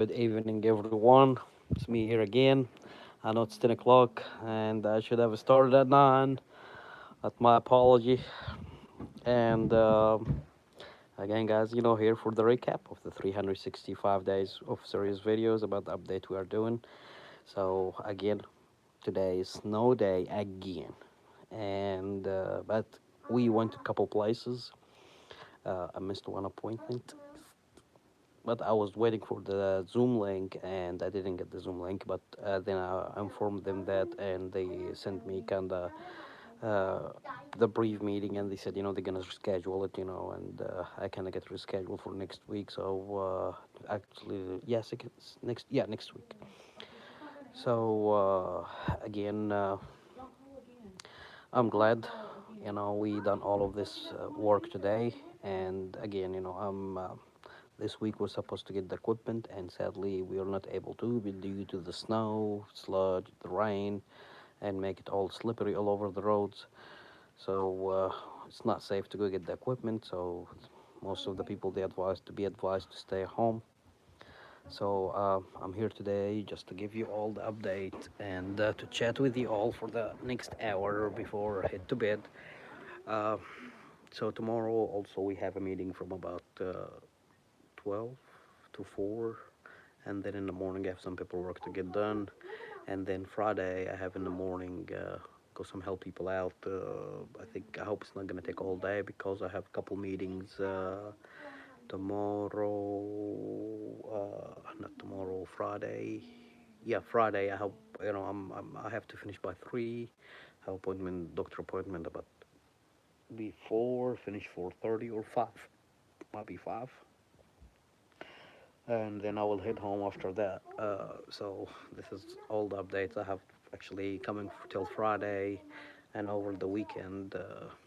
Good evening, everyone. It's me here again. I know it's 10 o'clock and I should have started at 9. That's my apology. And again, guys, here for the recap of the 365 days of serious videos about the update we are doing. So, again, today is snow day again. But we went to a couple places. I missed one appointment, but I was waiting for the Zoom link and I didn't get the Zoom link. But then I informed them that, and they sent me kind of uh, the brief meeting, and they said, they're gonna reschedule it, and I kind of get rescheduled for next week. So actually, yes, it's next week. So again, I'm glad, we done all of this work today, and again, I'm. This week we're supposed to get the equipment, and sadly we are not able to due to the snow, sludge, the rain, and make it all slippery all over the roads. So it's not safe to go get the equipment. So most of the people they advised to be advised to stay home. So I'm here today just to give you all the update and to chat with you all for the next hour before I head to bed. Uh, so tomorrow also we have a meeting from about 12 to 4, and then in the morning I have some paperwork to get done, and then Friday I have in the morning go some help people out. I hope it's not gonna take all day because I have a couple meetings tomorrow. Not tomorrow, Friday. Yeah, Friday. I hope I have to finish by 3. Have appointment, doctor appointment about before finish 4:30 or 5. Might be 5, and then I will head home after that. So this is all the updates I have actually coming till Friday, and over the weekend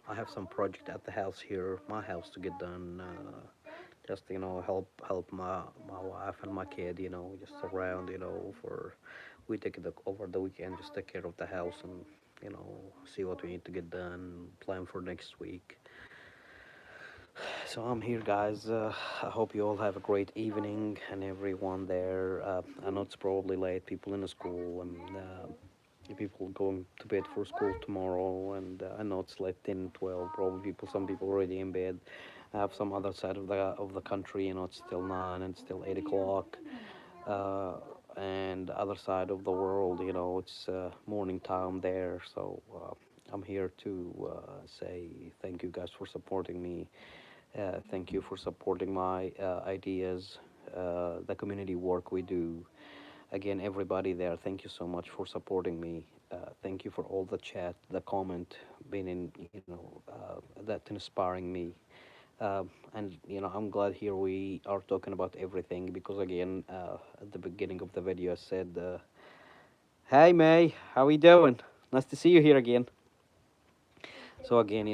I have some project at the house here, my house, to get done. Just help my wife and my kid. Just around. For we take it over the weekend, just take care of the house and see what we need to get done. Plan for next week. So I'm here, guys. I hope you all have a great evening, and everyone there. I know it's probably late. People in the school, and people going to bed for school tomorrow. And I know it's late 10, 12. Probably some people already in bed. I have some other side of the country. It's still 9 and still 8 o'clock. Uh, and the other side of the world, it's morning time there. So I'm here to say thank you guys for supporting me. Thank you for supporting my ideas, the community work we do. Again, everybody there, thank you so much for supporting me. Thank you for all the chat, the comment, being that inspiring me. And I'm glad here we are talking about everything because again, at the beginning of the video, I said, "Hey May, how we doing? Nice to see you here again." So again,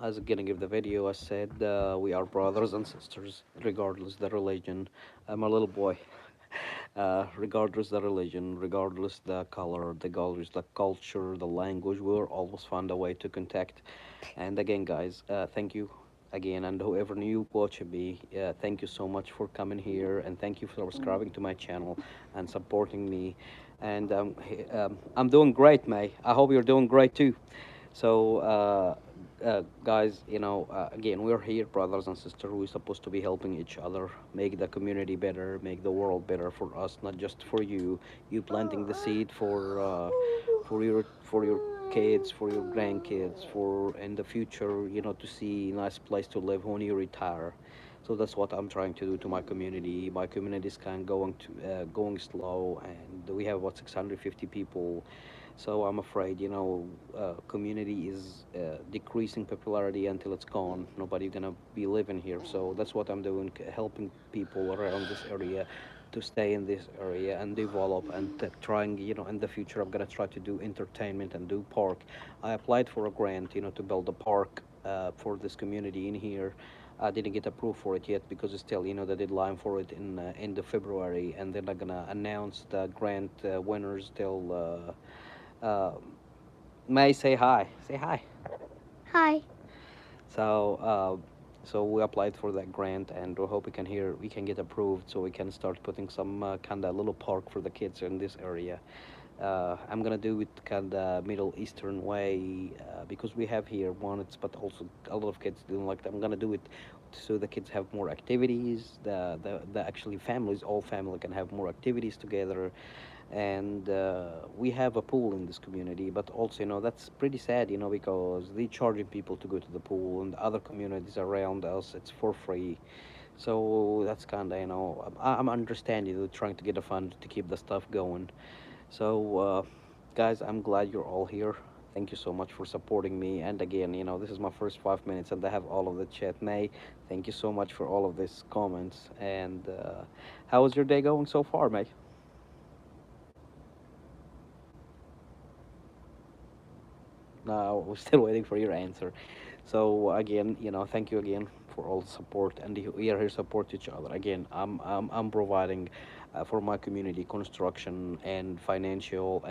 as beginning of the video, I said we are brothers and sisters, regardless the religion. I'm a little boy. Regardless the religion, regardless the color, regardless the culture, the language, we'll always find a way to contact. And again, guys, thank you again, and whoever new watching me, thank you so much for coming here, and thank you for subscribing to my channel and supporting me. And I'm doing great, May. I hope you're doing great too. So, guys, again, we're here, brothers and sisters. We're supposed to be helping each other, make the community better, make the world better for us, not just for you. You planting the seed for your kids, for your grandkids, for in the future, to see nice place to live when you retire. So that's what I'm trying to do to my community. My community is kind of going slow, and we have about 650 people. So I'm afraid, community is decreasing popularity until it's gone. Nobody gonna be living here. So that's what I'm doing, helping people around this area to stay in this area and develop, and trying, in the future I'm gonna try to do entertainment and do park. I applied for a grant, to build a park for this community in here. I didn't get approved for it yet because it's still, the deadline for it in end of February, and they're not gonna announce the grant winners till. May, say hi. Say hi. Hi. So So we applied for that grant, and we hope we can get approved, so we can start putting some kind of little park for the kids in this area. I'm gonna do it kind of Middle Eastern way because we have here wallets, but also a lot of kids don't like that. I'm gonna do it so the kids have more activities. The actually families, all family can have more activities together, and we have a pool in this community. But also, that's pretty sad, because they charging people to go to the pool, and other communities around us it's for free. So that's kind of, I'm understanding they're trying to get a fund to keep the stuff going. So, guys, I'm glad you're all here. Thank you so much for supporting me. And again, this is my first 5 minutes, and I have all of the chat. May, thank you so much for all of these comments. And how is your day going so far, May? No, we're still waiting for your answer. So again, thank you again for all the support, and we are here to support each other. Again, I'm providing for my community construction and financial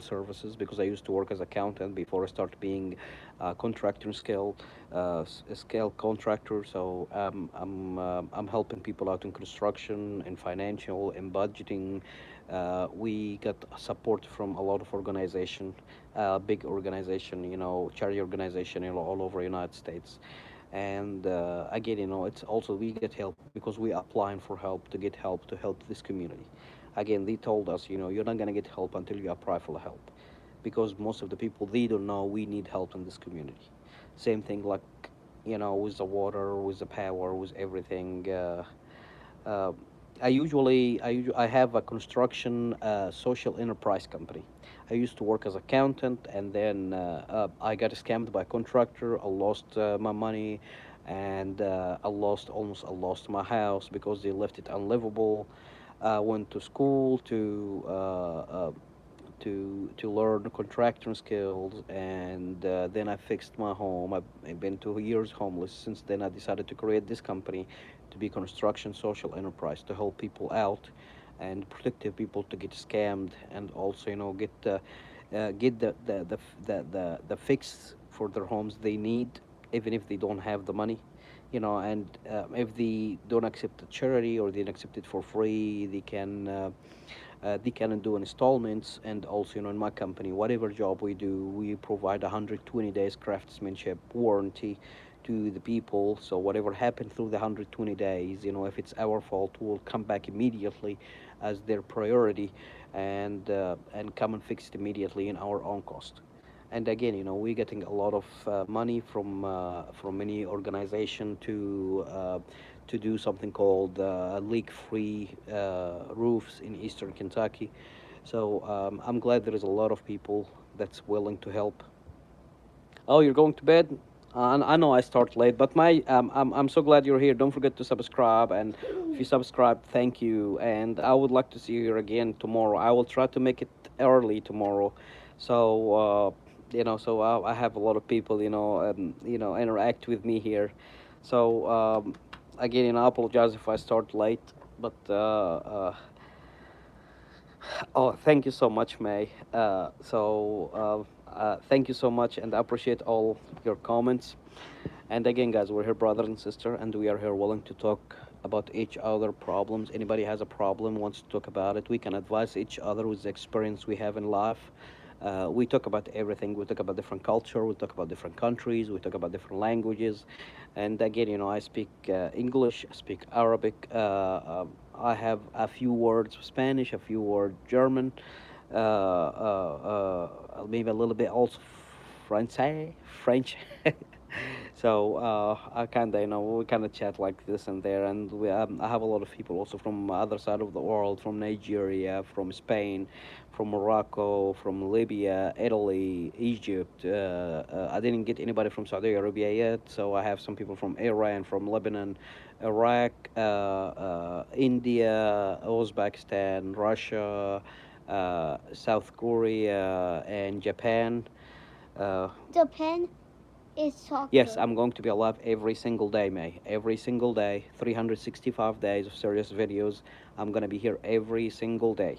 services because I used to work as accountant before I started being contractor scale contractor. So I'm helping people out in construction and financial and budgeting. We got support from a lot of organization, big organization, charity organization, all over United States. And again, it's also we get help because we applying for help to get help to help this community. Again, they told us, you're not gonna get help until you apply for the help, because most of the people they don't know we need help in this community. Same thing like, with the water, with the power, with everything. Uh, I have a construction social enterprise company. I used to work as accountant, and then I got scammed by a contractor. I lost my money, and I lost my house because they left it unlivable. I went to school to learn contracting skills, and then I fixed my home. I've been 2 years homeless. Since then, I decided to create this company to be construction social enterprise to help people out and protect the people to get scammed, and also get the fix for their homes they need, even if they don't have the money. And if they don't accept the charity or they don't accept it for free, they can do installments. And also, in my company, whatever job we do, we provide 120 days craftsmanship warranty to the people. So whatever happened through the 120 days, if it's our fault, we'll come back immediately as their priority, and come and fix it immediately in our own cost. And again, we're getting a lot of money from many organization to do something called leak-free roofs in eastern Kentucky. So I'm glad there is a lot of people that's willing to help. Oh, you're going to bed? I know I start late, but I'm so glad you're here. Don't forget to subscribe, and if you subscribe, thank you. And I would like to see you here again tomorrow. I will try to make it early tomorrow, so I have a lot of people, interact with me here. So again, I apologize if I start late, but oh, thank you so much, May. Thank you so much, and I appreciate all your comments. And again, guys, we're here, brother and sister, and we are here willing to talk about each other problems. Anybody has a problem, wants to talk about it, we can advise each other with the experience we have in life. We talk about everything. We talk about different culture. We talk about different countries. We talk about different languages. And again, I speak English, I speak Arabic. I have a few words of Spanish, a few words German, maybe a little bit also French. So I kind of, we kind of chat like this and there, and I have a lot of people also from other side of the world, from Nigeria, from Spain, from Morocco, from Libya, Italy, Egypt. I didn't get anybody from Saudi Arabia yet, so I have some people from Iran, from Lebanon, Iraq, India, Uzbekistan, Russia, South Korea, and Japan. Japan is soccer. Yes, I'm going to be alive every single day, May. Every single day, 365 days of serious videos. I'm going to be here every single day.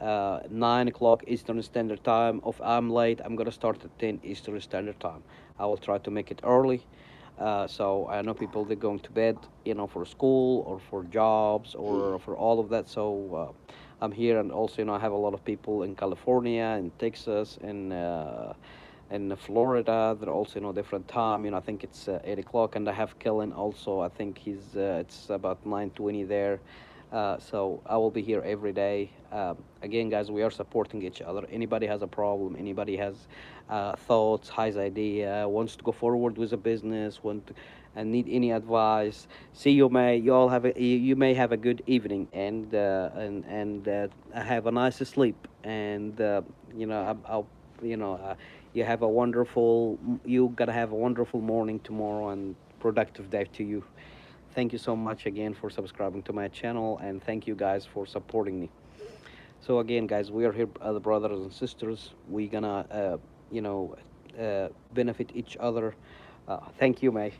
9 o'clock Eastern Standard Time. If I'm late, I'm going to start at 10 Eastern Standard Time. I will try to make it early. So I know people they're going to bed, for school or for jobs or for all of that. So I'm here, and also I have a lot of people in California, in Texas, in Florida. They're also different time. I think it's 8 o'clock, and I have Kellen also. I think it's about 9:20 there. So I will be here every day. Again, guys, we are supporting each other. Anybody has a problem, anybody has thoughts, has idea, wants to go forward with a business, and need any advice. See, you all have you may have a good evening, and have a nice sleep, and I'll you have a wonderful you gotta have a wonderful morning tomorrow and productive day to you. Thank you so much again for subscribing to my channel, and thank you guys for supporting me. So again, guys, we are here, other brothers and sisters. We gonna you know benefit each other. Thank you, May.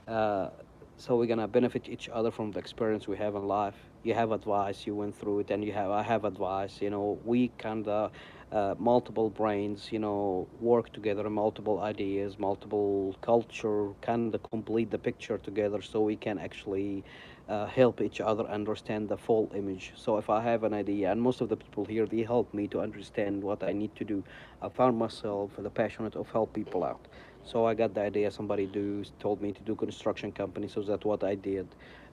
uh, so we're gonna benefit each other from the experience we have in life. You have advice, you went through it, and I have advice. We kind of multiple brains, work together, multiple ideas, multiple culture, kind of complete the picture together, so we can actually help each other understand the full image. So if I have an idea, and most of the people here, they help me to understand what I need to do. I found myself the passionate of help people out. So I got the idea. Somebody told me to do construction company, so that's what I did.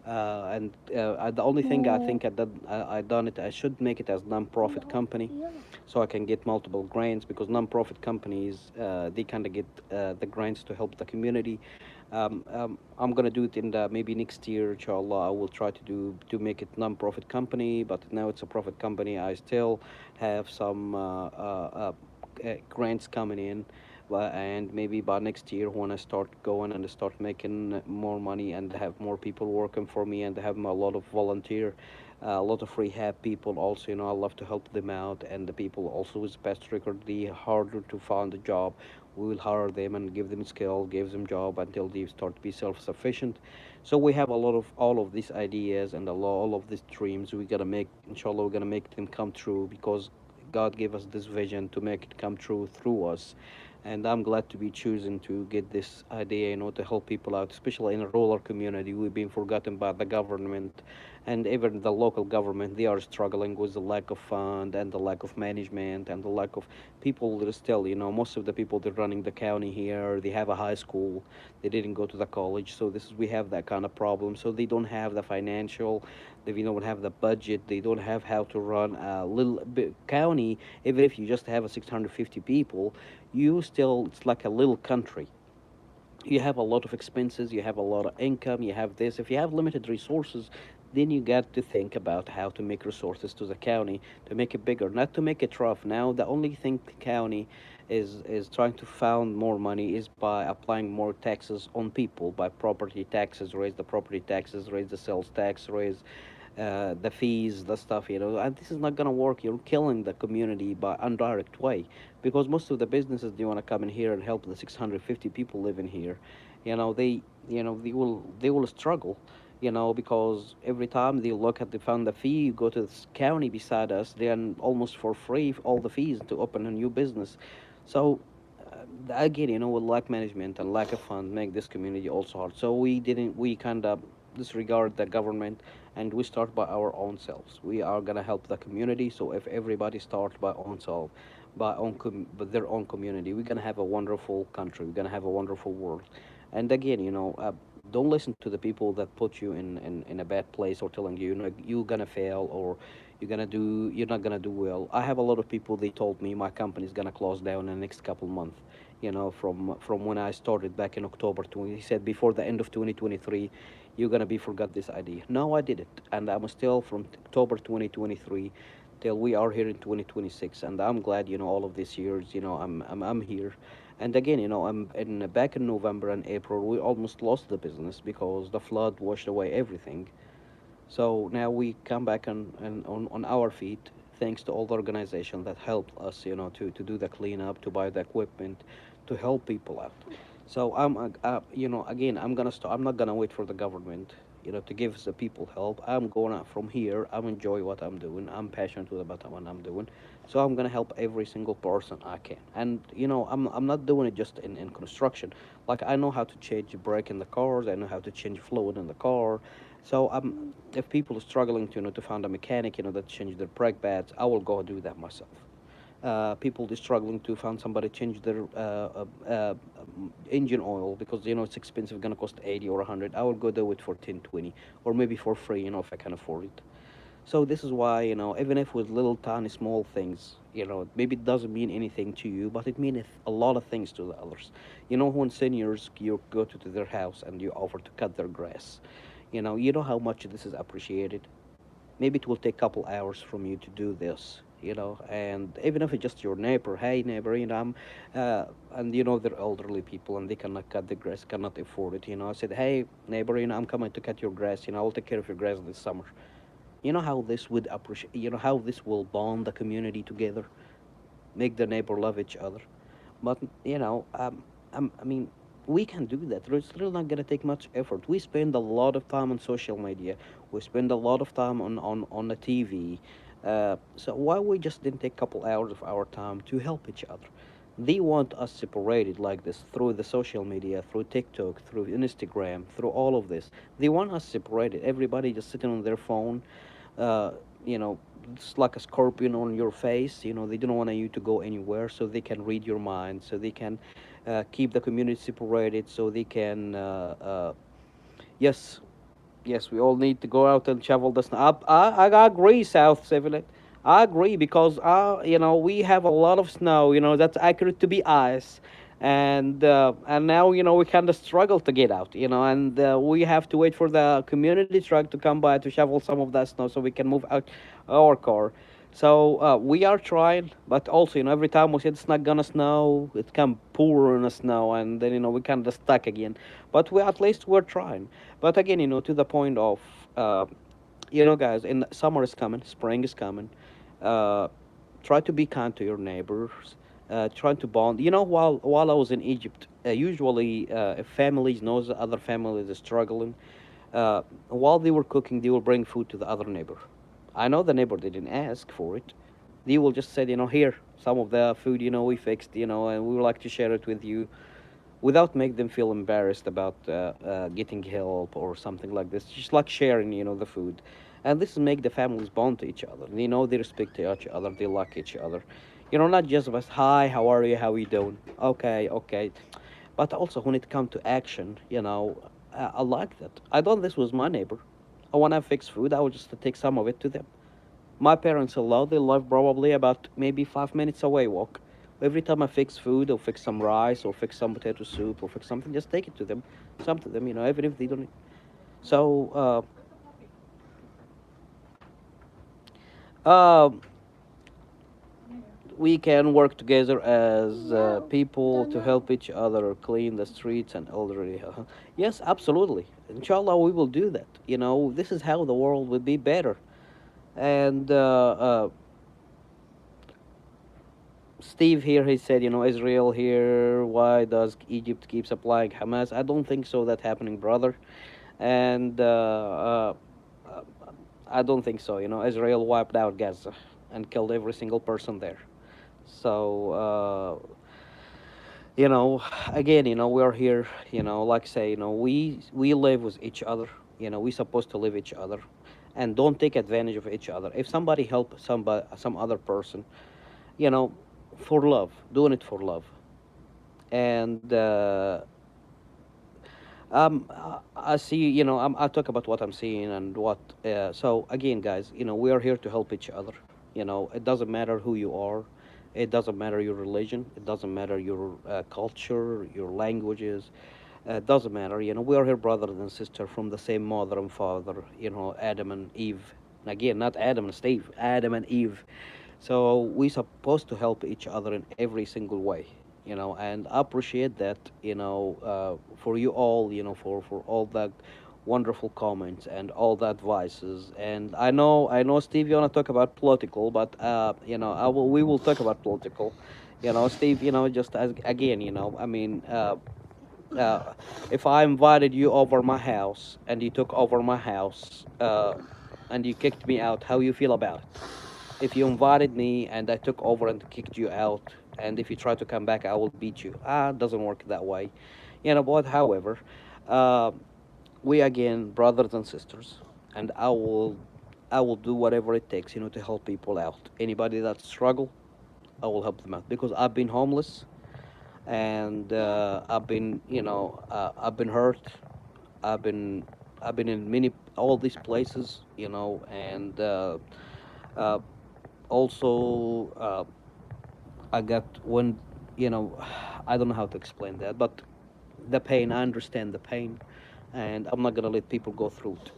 The only thing I think I done it. I should make it as non-profit company, so I can get multiple grants, because non-profit companies they kind of get the grants to help the community. I'm gonna do it in the maybe next year, inshallah. I will try to make it non-profit company, but now it's a profit company. I still have some grants coming in, and maybe by next year when I start going and start making more money and have more people working for me, and have a lot of volunteer, a lot of rehab people also. I love to help them out, and the people also with past record, the harder to find a job, we will hire them and give them skill, give them job until they start to be self-sufficient. So we have a lot of all of these ideas and all of these dreams. We gotta make, inshallah, we're gonna make them come true, because God gave us this vision to make it come true through us. And I'm glad to be choosing to get this idea, to help people out, especially in a rural community. We've been forgotten by the government, and even the local government. They are struggling with the lack of fund and the lack of management and the lack of people. That are still, most of the people that are running the county here, they have a high school, they didn't go to the college. So we have that kind of problem. So they don't have the financial, they don't have the budget, they don't have how to run a little bit county. Even if you just have a 650 people, you still, it's like a little country. You have a lot of expenses, you have a lot of income, you have this. If you have limited resources, then you got to think about how to make resources to the county to make it bigger, not to make it rough. Now the only thing the county is trying to found more money is by applying more taxes on people, by property taxes, raise the property taxes, raise the sales tax, raise the fees, the stuff, and this is not gonna work. You're killing the community by indirect way, because most of the businesses, they want to come in here and help the 650 people living here. They will struggle, because every time they look at the fund the fee, you go to this county beside us, they're almost for free all the fees to open a new business. So again, with lack management and lack of fund, make this community also hard. So we kind of disregard the government, and we start by our own selves. We are gonna help the community. So if everybody starts by own self, by their own community, we're gonna have a wonderful country. We're gonna have a wonderful world. And again, don't listen to the people that put you in a bad place, or telling you, you're gonna fail, or you're not gonna do well. I have a lot of people, they told me my company is gonna close down in the next couple months. From when I started back in October 20, he said before the end of 2023, you're gonna be forgot this idea. No, I did it, and I'm still from October 2023 till we are here in 2026, and I'm glad, all of these years, I'm here. And again, I'm back in November and April, we almost lost the business because the flood washed away everything. So now we come back on our feet, thanks to all the organizations that helped us, to do the cleanup, to buy the equipment, to help people out. So again, I'm not gonna wait for the government. to give the people help. I'm going out from here. I enjoy what I'm doing. I'm passionate about what I'm doing. So I'm gonna help every single person I can. And I'm not doing it just in construction. Like I know how to change the brake in the cars. I know how to change fluid in the car. So if people are struggling to find a mechanic, that change their brake pads, I will go do that myself. People is struggling to find somebody change their engine oil because it's expensive, gonna cost 80 or 100. I will go do it for 10, 20, or maybe for free, if I can afford it. So this is why, even if with little tiny small things, maybe it doesn't mean anything to you, but it means a lot of things to the others. When seniors, you go to their house and you offer to cut their grass, you know how much this is appreciated. Maybe it will take a couple hours from you to do this, and even if it's just your neighbor, hey neighbor, and they're elderly people and they cannot cut the grass, cannot afford it, I said, hey neighbor, I'm coming to cut your grass, I'll take care of your grass this summer. How this would appreciate, how this will bond the community together, make the neighbor love each other. But I mean, we can do that. It's really not gonna take much effort. We spend a lot of time on social media. We spend a lot of time on the TV. So why we just didn't take a couple hours of our time to help each other? They want us separated like this through the social media, through TikTok, through Instagram, through all of this. They want us separated. Everybody just sitting on their phone, uh, you know, it's like a scorpion on your face. They don't want you to go anywhere, so they can read your mind, so they can keep the community separated, so they can. Yes, yes, we all need to go out and shovel the snow. I agree, South Civilite. I agree because we have a lot of snow. That's accurate to be ice, and now we kind of struggle to get out. And we have to wait for the community truck to come by to shovel some of that snow so we can move out our car. So we are trying, but also every time we said it's not gonna snow, it can pour in the snow, and then we kind of stuck again. But we at least we're trying. But again, to the point of, guys, in summer is coming, spring is coming. Uh, Try to be kind to your neighbors. Try to bond. While I was in Egypt, usually if families knows the other families are struggling, while they were cooking, they will bring food to the other neighbor. I know the neighbor didn't ask for it. They will just say, here, some of the food, we fixed, and we would like to share it with you without make them feel embarrassed about getting help or something like this. Just like sharing, the food, and this make the families bond to each other. They respect each other, they like each other. Not just about hi, how are you, how you doing? Okay, okay, but also when it comes to action, I like that. I done this with my neighbor. I want to fix food. I would just take some of it to them. My parents allow they live probably about maybe 5 minutes away walk. Every time I fix food or fix some rice or fix some potato soup or fix something, just take it to them, some to them, even if they don't. So uh, we can work together as people to help each other clean the streets and elderly. Yes, absolutely. Inshallah, we will do that. This is how the world would be better. And Steve here, he said, Israel here, why does Egypt keep supplying Hamas? I don't think so that happening, brother. And uh, I don't think so. Israel wiped out Gaza and killed every single person there. So, again, we're here, like say, we live with each other. We supposed to live each other and don't take advantage of each other. If somebody help some other person, you know, for love, doing it for love. And I see, I talk about what I'm seeing and what. So again, guys, we are here to help each other. It doesn't matter who you are, it doesn't matter your religion, it doesn't matter your culture, your languages. It doesn't matter. We are here, brothers and sisters, from the same mother and father. Adam and Eve. And again, not Adam and Steve, Adam and Eve. So we supposed to help each other in every single way, and I appreciate that, for you all, for all that wonderful comments and all the advices. And I know, Steve, you want to talk about political, but we will talk about political. Steve, just as again, I mean. Uh, if I invited you over my house and you took over my house and you kicked me out, how you feel about it? If you invited me and I took over and kicked you out, and if you try to come back, I will beat you. Ah, it doesn't work that way. You know, but however, uh, we again brothers and sisters, and I will do whatever it takes, to help people out. Anybody that struggle, I will help them out because I've been homeless and I've been hurt. I've been I've been in many all these places, and uh, also I got when you know I don't know how to explain that, but the pain. I understand the pain, and I'm not gonna let people go through it.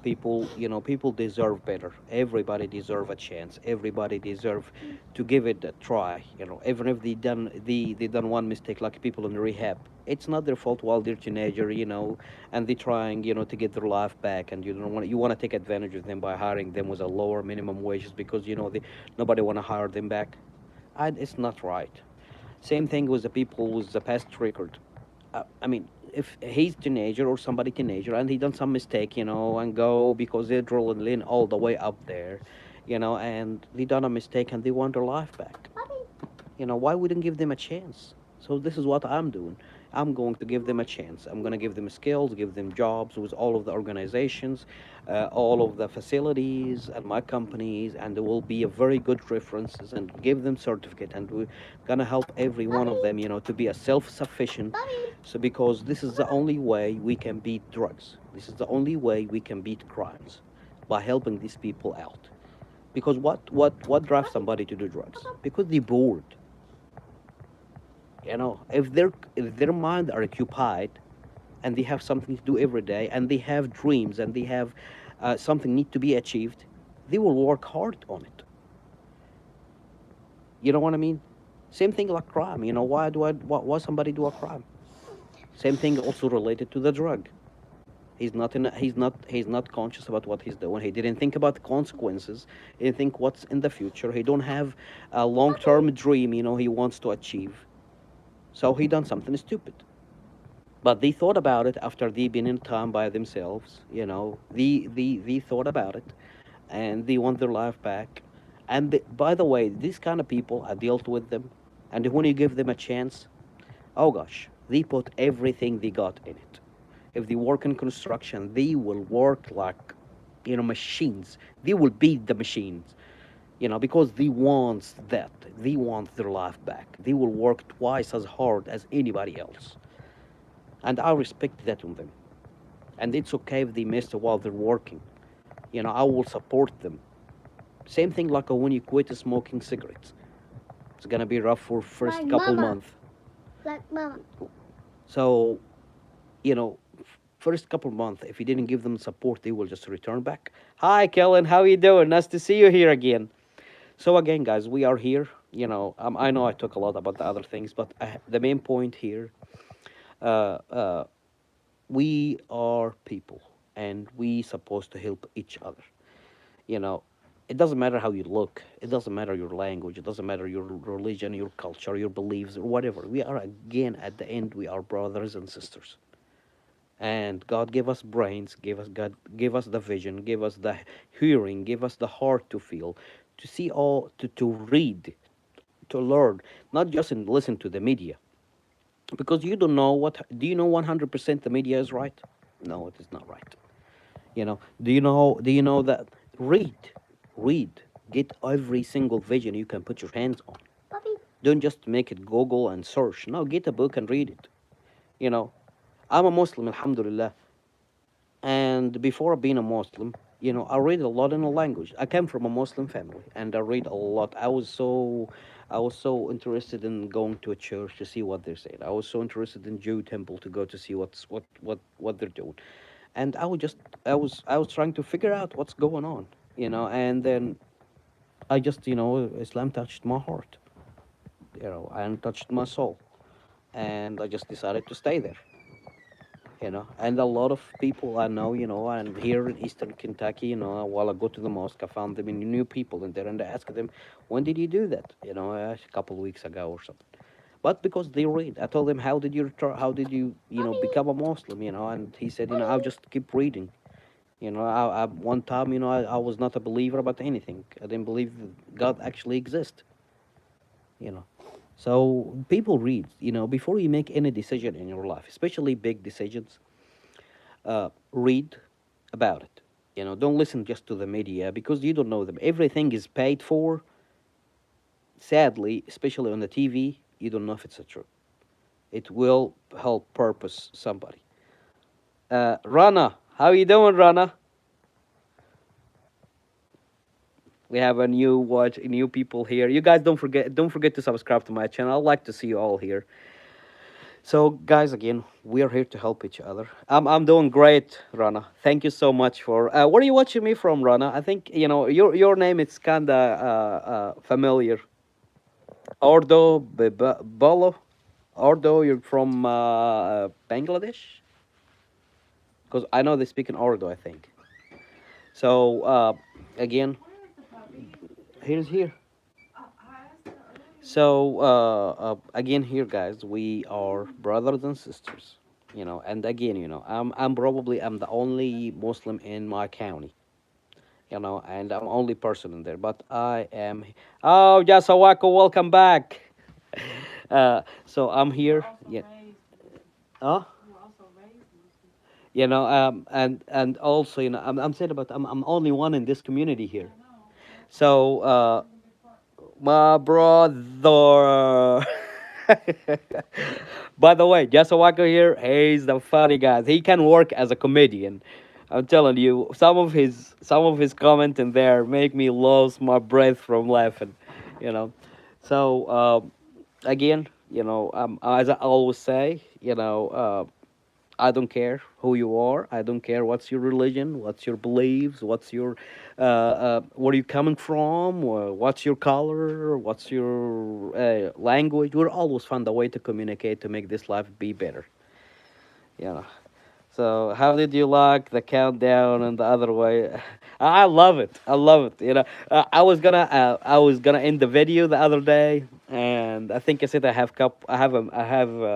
People deserve better. Everybody deserve a chance. Everybody deserve to give it a try. Even if they done one mistake, like people in rehab, it's not their fault while they're teenager, and they're trying, to get their life back, and you want to take advantage of them by hiring them with a lower minimum wages because nobody want to hire them back. It's not right. Same thing with the people with the past record. I mean, if he's teenager or somebody teenager and he done some mistake, and go because they're drilling all the way up there, and they done a mistake and they want their life back. Why wouldn't give them a chance? So this is what I'm doing. I'm going to give them a chance. I'm going to give them skills, give them jobs with all of the organizations, all of the facilities and my companies, and there will be a very good references and give them certificate. And we're going to help every one of them, to be a self-sufficient. So because this is the only way we can beat drugs. This is the only way we can beat crimes by helping these people out. Because what drives somebody to do drugs? Because they're bored. If their mind are occupied and they have something to do every day and they have dreams and they have something need to be achieved, they will work hard on it. You know what I mean? Same thing like crime. Why somebody do a crime? Same thing also related to the drug. He's not conscious about what he's doing. He didn't think about the consequences. He didn't think what's in the future. He don't have a long-term dream, he wants to achieve. So he done something stupid. But they thought about it after they been in time by themselves. They thought about it, and they want their life back. And by the way, these kind of people, I dealt with them, and when you give them a chance, oh gosh, they put everything they got in it. If they work in construction, they will work like, machines. They will beat the machines, because they want that. They want their life back. They will work twice as hard as anybody else. And I respect that in them. And it's okay if they miss while they're working. I will support them. Same thing like when you quit smoking cigarettes. It's gonna be rough for first Like couple mama. months. Like mama. So, first couple months, if you didn't give them support, they will just return back. Hi, Kellen, how you doing? Nice to see you here again. So again, guys, we are here. I know I talk a lot about the other things, but the main point here, uh, uh, we are people, and we supposed to help each other. you know it doesn't matter how you look, it doesn't matter your language, it doesn't matter your religion, your culture, your beliefs, or whatever. We are, again, at the end, we are brothers and sisters. And God gave us brains, give us the vision, give us the hearing, give us the heart to feel, to see, all to read, to learn, not just in listen to the media. Because you don't know what do you know 100% the media is right? No, it is not right. Do you know that? Read read get every single vision you can put your hands on. Puppy. Don't just make it Google and search. No, get a book and read it. you know I'm a Muslim, alhamdulillah. And before being a Muslim, I read a lot in a language. I came from a Muslim family, and I read a lot. I was so interested in going to a church to see what they're saying. I was so interested in Jew temple to go to see what they're doing. And I was trying to figure out what's going on. And then Islam touched my heart, and touched my soul, and I just decided to stay there. And a lot of people I know, and here in Eastern Kentucky, while I go to the mosque, I found them in new people in there, and I asked them, when did you do that? A couple of weeks ago or something. but because they read. I told him, how did you, become a Muslim, and he said, I'll just keep reading. One time, I was not a believer about anything. I didn't believe God actually exists, you know. So people read, before you make any decision in your life, especially big decisions, read about it. Don't listen just to the media because you don't know them. Everything is paid for. Sadly, especially on the TV, you don't know if it's a true. It will help purpose somebody. Rana, how you doing, Rana? We have a new people here. You guys don't forget to subscribe to my channel. I'd like to see you all here. So, guys, again, we are here to help each other. I'm doing great, Rana. Thank you so much for. Where are you watching me from, Rana? I think your name is kinda familiar. Ordo Bolo. Ordo, you're from Bangladesh, because I know they speak in Ordo, I think. So again, here's here. So again, here, guys, we are brothers and sisters. And again, I'm the only Muslim in my county. And I'm only person in there. But I am. Oh, Jasawako, welcome back. So I'm here. Yeah. Oh. And also, I'm saying about I'm only one in this community here. So my brother. By the way, Jasawako here, he's the funny guy. He can work as a comedian. I'm telling you, some of his comment in there make me lose my breath from laughing. You know, so again, as I always say, I don't care who you are. I don't care what's your religion, what's your beliefs, what's your, where you coming from, what's your color, what's your language. We'll always find a way to communicate to make this life be better. You know. So how did you like the countdown and the other way? I love it. I love it. I was gonna end the video the other day, and I think I said I have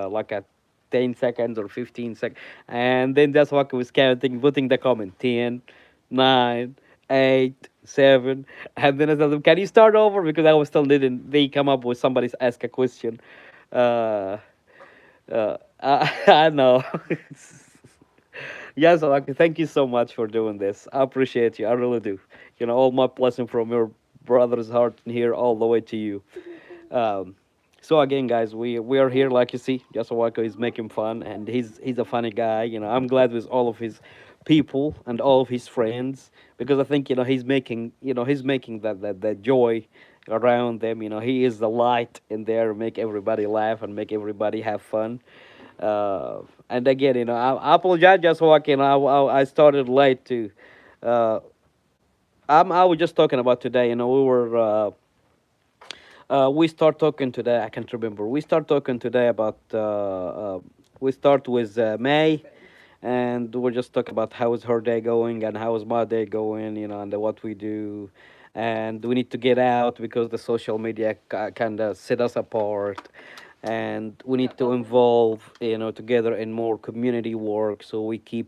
like a 10 seconds or 15 seconds, and then that's what I was counting, putting the comment 10, 9, 8, 7, and then I told them, "Can you start over?" Because I was still didn't. They come up with somebody's ask a question. Uh, I know. Yes, Alaki, thank you so much for doing this. I appreciate you. I really do. All my blessing from your brother's heart here all the way to you. Um, so again, guys, we are here, like you see. Yasuwako is making fun, and he's a funny guy. I'm glad with all of his people and all of his friends, because I think he's making that joy around them. He is the light in there, make everybody laugh and make everybody have fun. And again, I apologize, just walking. I started late too. Uh, I was just talking about today. We start talking today. I can't remember. We start talking today about. We start with May, and we're just talking about how is her day going and how is my day going. And what we do, and we need to get out because the social media kind of set us apart, and we need to involve together in more community work, so we keep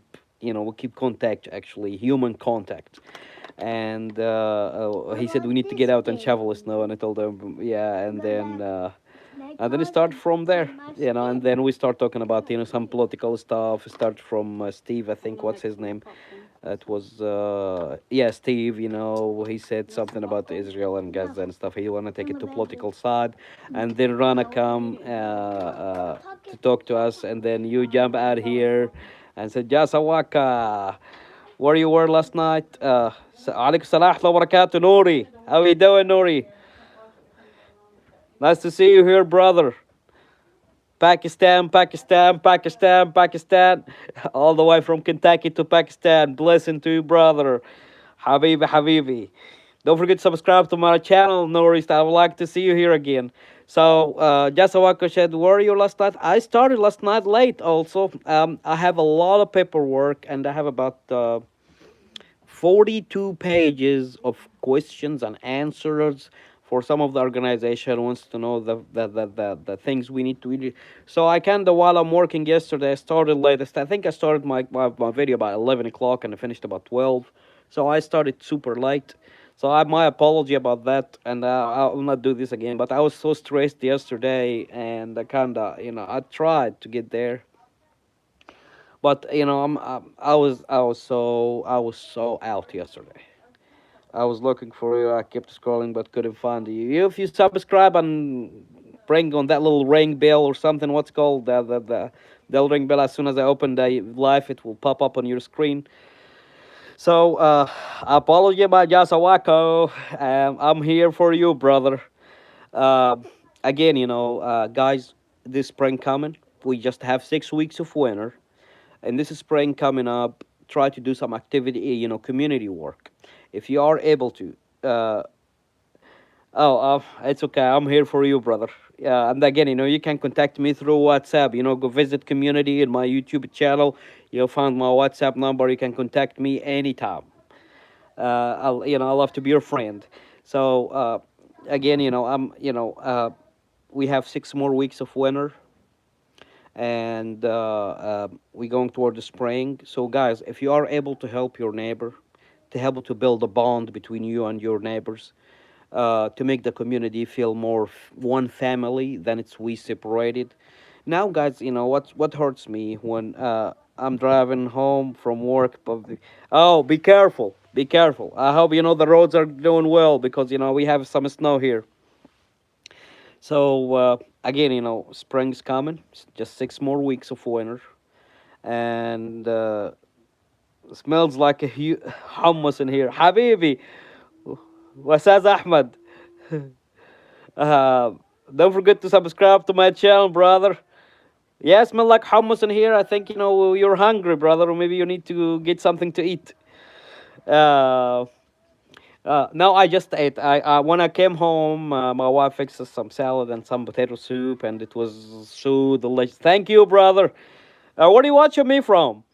contact, actually human contact. And he said we need to get out and shovel snow, and I told him yeah. And then it start from there, and then we start talking about some political stuff. Start from Steve, I think. What's his name? It was yeah, Steve. He said something about Israel and Gaza and stuff. He wanna take it to political side, and then Rana come to talk to us, and then you jump out here and said, Jasawaka, where you were last night? Alaikum salam wa barakatuh, Nuri. How you doing, Nuri? Nice to see you here, brother. Pakistan, Pakistan, Pakistan, Pakistan. All the way from Kentucky to Pakistan. Blessing to you, brother. Habibi, Habibi. Don't forget to subscribe to my channel, Norris. I would like to see you here again. So, Jasawako said, where are you last night? I started last night late also. I have a lot of paperwork, and I have about 42 pages of questions and answers for some of the organization wants to know the things we need to eat. So I kind of, while I'm working yesterday, I started latest. I think I started my video about 11 o'clock and I finished about 12. So I started super late. So I my apology about that, and I will not do this again. But I was so stressed yesterday, and I kind of, I tried to get there, but I was so out yesterday. I was looking for you. I kept scrolling but couldn't find you. If you subscribe and bring on that little ring bell or something, what's called the ring bell. As soon as I open the live, it will pop up on your screen. So apology about Yasawako. I'm here for you, brother. Uh, Again, guys, this spring coming, we just have 6 weeks of winter, and this is spring coming up. Try to do some activity, community work, if you are able to. Uh, it's okay. I'm here for you, brother. Yeah, and again, you can contact me through WhatsApp. Go visit community in my YouTube channel. You'll find my WhatsApp number. You can contact me anytime. I love to be your friend. So again, we have 6 more weeks of winter, and we're going toward the spring. So, guys, if you are able to help your neighbor, to help to build a bond between you and your neighbors, to make the community feel more one family than it's we separated. Now, guys, what hurts me when I'm driving home from work. Oh, be careful, be careful. I hope the roads are doing well, because we have some snow here. So again, spring's coming. It's just 6 more weeks of winter, and smells like a hummus in here. Habibi, Wasaz Ahmed. Uh, don't forget to subscribe to my channel, brother. Yeah, smell like hummus in here. I think you're hungry, brother, or maybe you need to get something to eat. Uh, no, I just ate. I when I came home, my wife fixed us some salad and some potato soup, and it was so delicious. Thank you, brother. Where are you watching me from?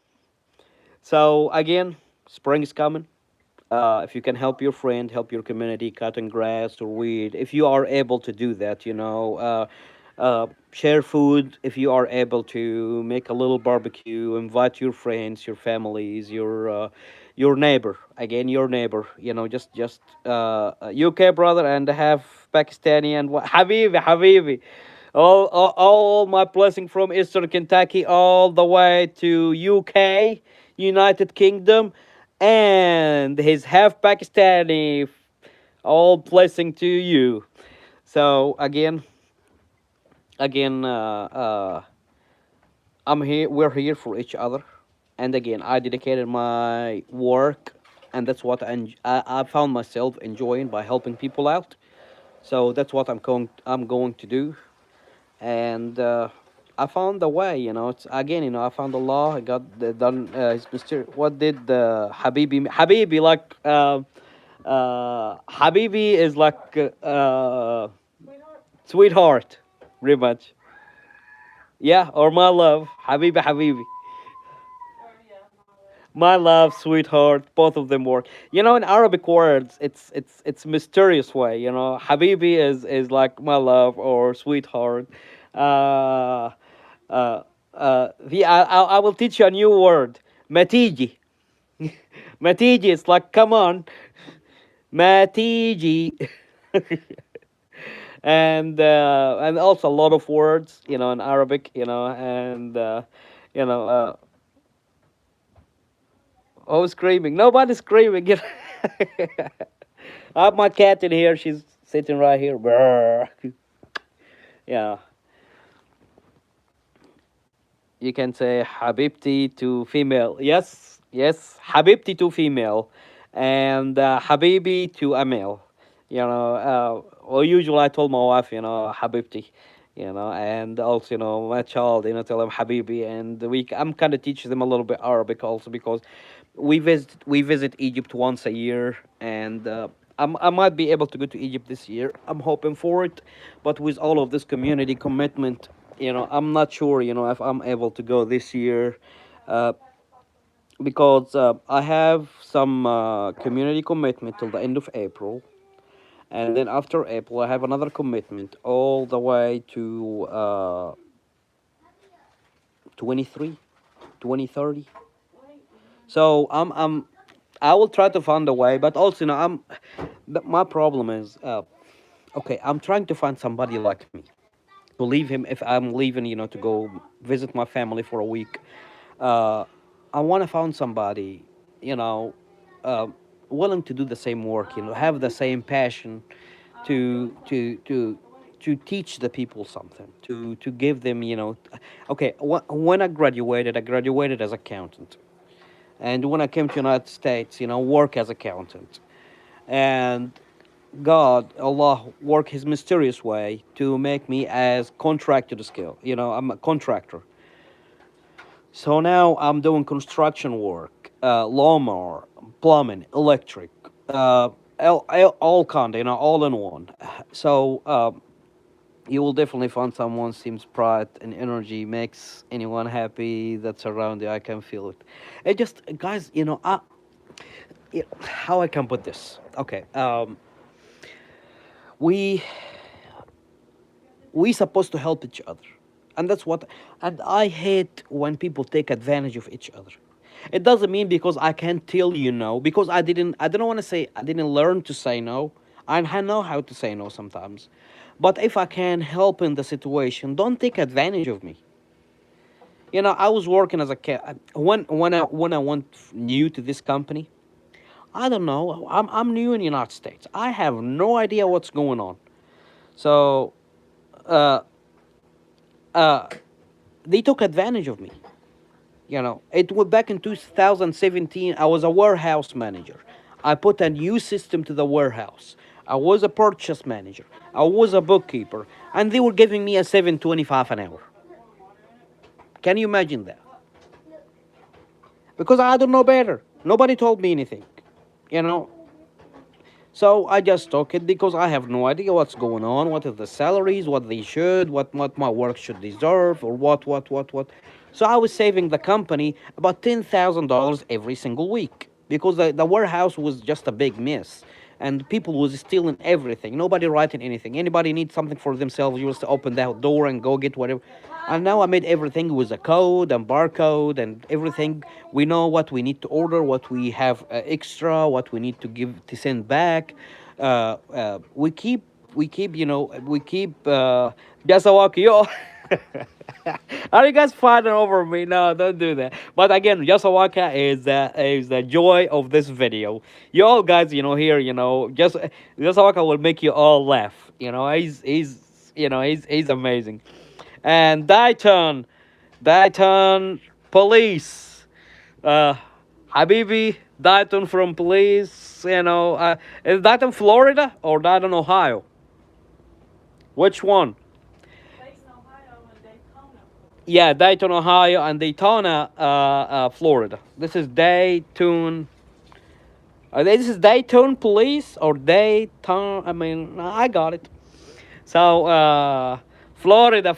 So again, spring is coming. If you can help your friend, help your community, cutting grass or weed, if you are able to do that, share food. If you are able to make a little barbecue, invite your friends, your families, your neighbor. Again, your neighbor. Just UK brother, and have Pakistani and Habibi, Habibi. All my blessing from Eastern Kentucky all the way to UK, United Kingdom, and his half Pakistani. All blessing to you. So again, I'm here. We're here for each other, and again, I dedicated my work, and that's what I found myself enjoying by helping people out. So that's what I'm going to do, and I found the way. It's again. I found Allah. I got done. His mystery. What did Habibi like? Habibi is like sweetheart, pretty much. Yeah, or my love, Habibi, Habibi. My love, sweetheart, both of them work. In Arabic words, it's mysterious way. Habibi is like my love or sweetheart. Uh, I will teach you a new word, matiji. Matiji, it's like come on, matiji. And also a lot of words, in Arabic, and you know, oh, screaming! Nobody's screaming. I have my cat in here. She's sitting right here. Brr. Yeah, you can say Habibti to female. Yes, yes, Habibti to female, and Habibi to a male. Well, usually I told my wife, Habibti, and also, my child, tell him Habibi, and I'm kind of teaching them a little bit Arabic also, because we visit Egypt once a year, and I might be able to go to Egypt this year. I'm hoping for it, but with all of this community commitment, I'm not sure, if I'm able to go this year, uh, because I have some community commitment till the end of April, and then after April I have another commitment all the way to 23, 2030. So I will try to find a way, but also, my problem is, okay, I'm trying to find somebody like me to leave him if I'm leaving, to go visit my family for a week. Uh, I want to find somebody, you know, uh, willing to do the same work, have the same passion to teach the people something, to give them, okay. When I graduated as accountant, and when I came to United States, work as accountant, and God, Allah, work His mysterious way to make me as contractor skill. I'm a contractor. So now I'm doing construction work, lawnmower, plumbing, electric, all kind, all in one. So you will definitely find someone seems bright and energy makes anyone happy that's around you. I can feel it. It just, guys, how I can put this. Okay, we supposed to help each other, and that's what. And I hate when people take advantage of each other. It doesn't mean because I can't tell you no, because I didn't want to say, I didn't learn to say no. I know how to say no sometimes, but if I can help in the situation, don't take advantage of me. I was working as a when I went new to this company. I don't know. I'm new in the United States. I have no idea what's going on. So uh, uh, they took advantage of me. It was back in 2017. I was a warehouse manager. I put a new system to the warehouse. I was a purchase manager. I was a bookkeeper, and they were giving me a 7.25 an hour. Can you imagine that? Because I don't know better. Nobody told me anything. You know, So I just took it because I have no idea what's going on, what are the salaries, what they should, what my work should deserve, or what. So I was saving the company about $10,000 every single week because the warehouse was just a big mess. And people was stealing everything. Nobody writing anything. Anybody needs something for themselves, you just open that door and go get whatever. And now I made everything with a code and barcode and everything. We know what we need to order, what we have extra, what we need to give to send back. We keep Jasawaki, yo. Are you guys fighting over me? No, don't do that. But again, Yasawaka is the joy of this video. You all guys, here, just Yasawaka will make you all laugh. He's amazing. And Dayton police. Uh, Habibi, Dayton from police. Is Dayton Florida or Dayton Ohio? Which one? Yeah, Dayton, Ohio, and Daytona, Florida. This is Dayton. This is Dayton Police or Dayton. I mean, I got it. So, Florida.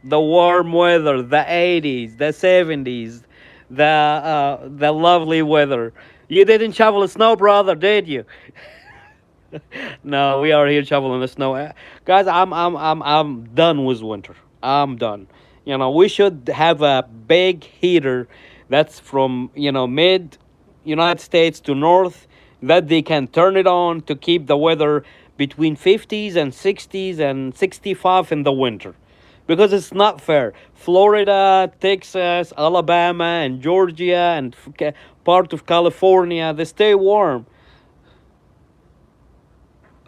The warm weather, the 80s, the 70s, the lovely weather. You didn't shovel the snow, brother, did you? No, we are here shoveling the snow. Guys, I'm done with winter. I'm done. We should have a big heater that's from, mid United States to north, that they can turn it on to keep the weather between 50s and 60s and 65 in the winter. Because it's not fair. Florida, Texas, Alabama, and Georgia, and part of California, they stay warm.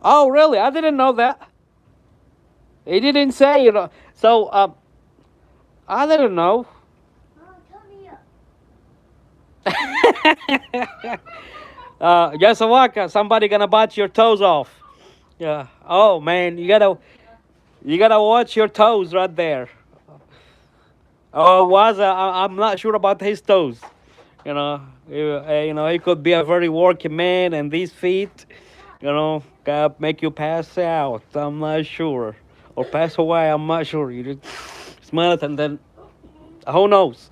Oh, really? I didn't know that. He didn't say, So, I didn't know. Yasawaka, somebody gonna bite your toes off. Yeah. Oh man, you gotta watch your toes right there. Oh, I'm not sure about his toes. He could be a very working man, and these feet, can make you pass out. I'm not sure, or pass away. I'm not sure. You just smell it, and then who knows?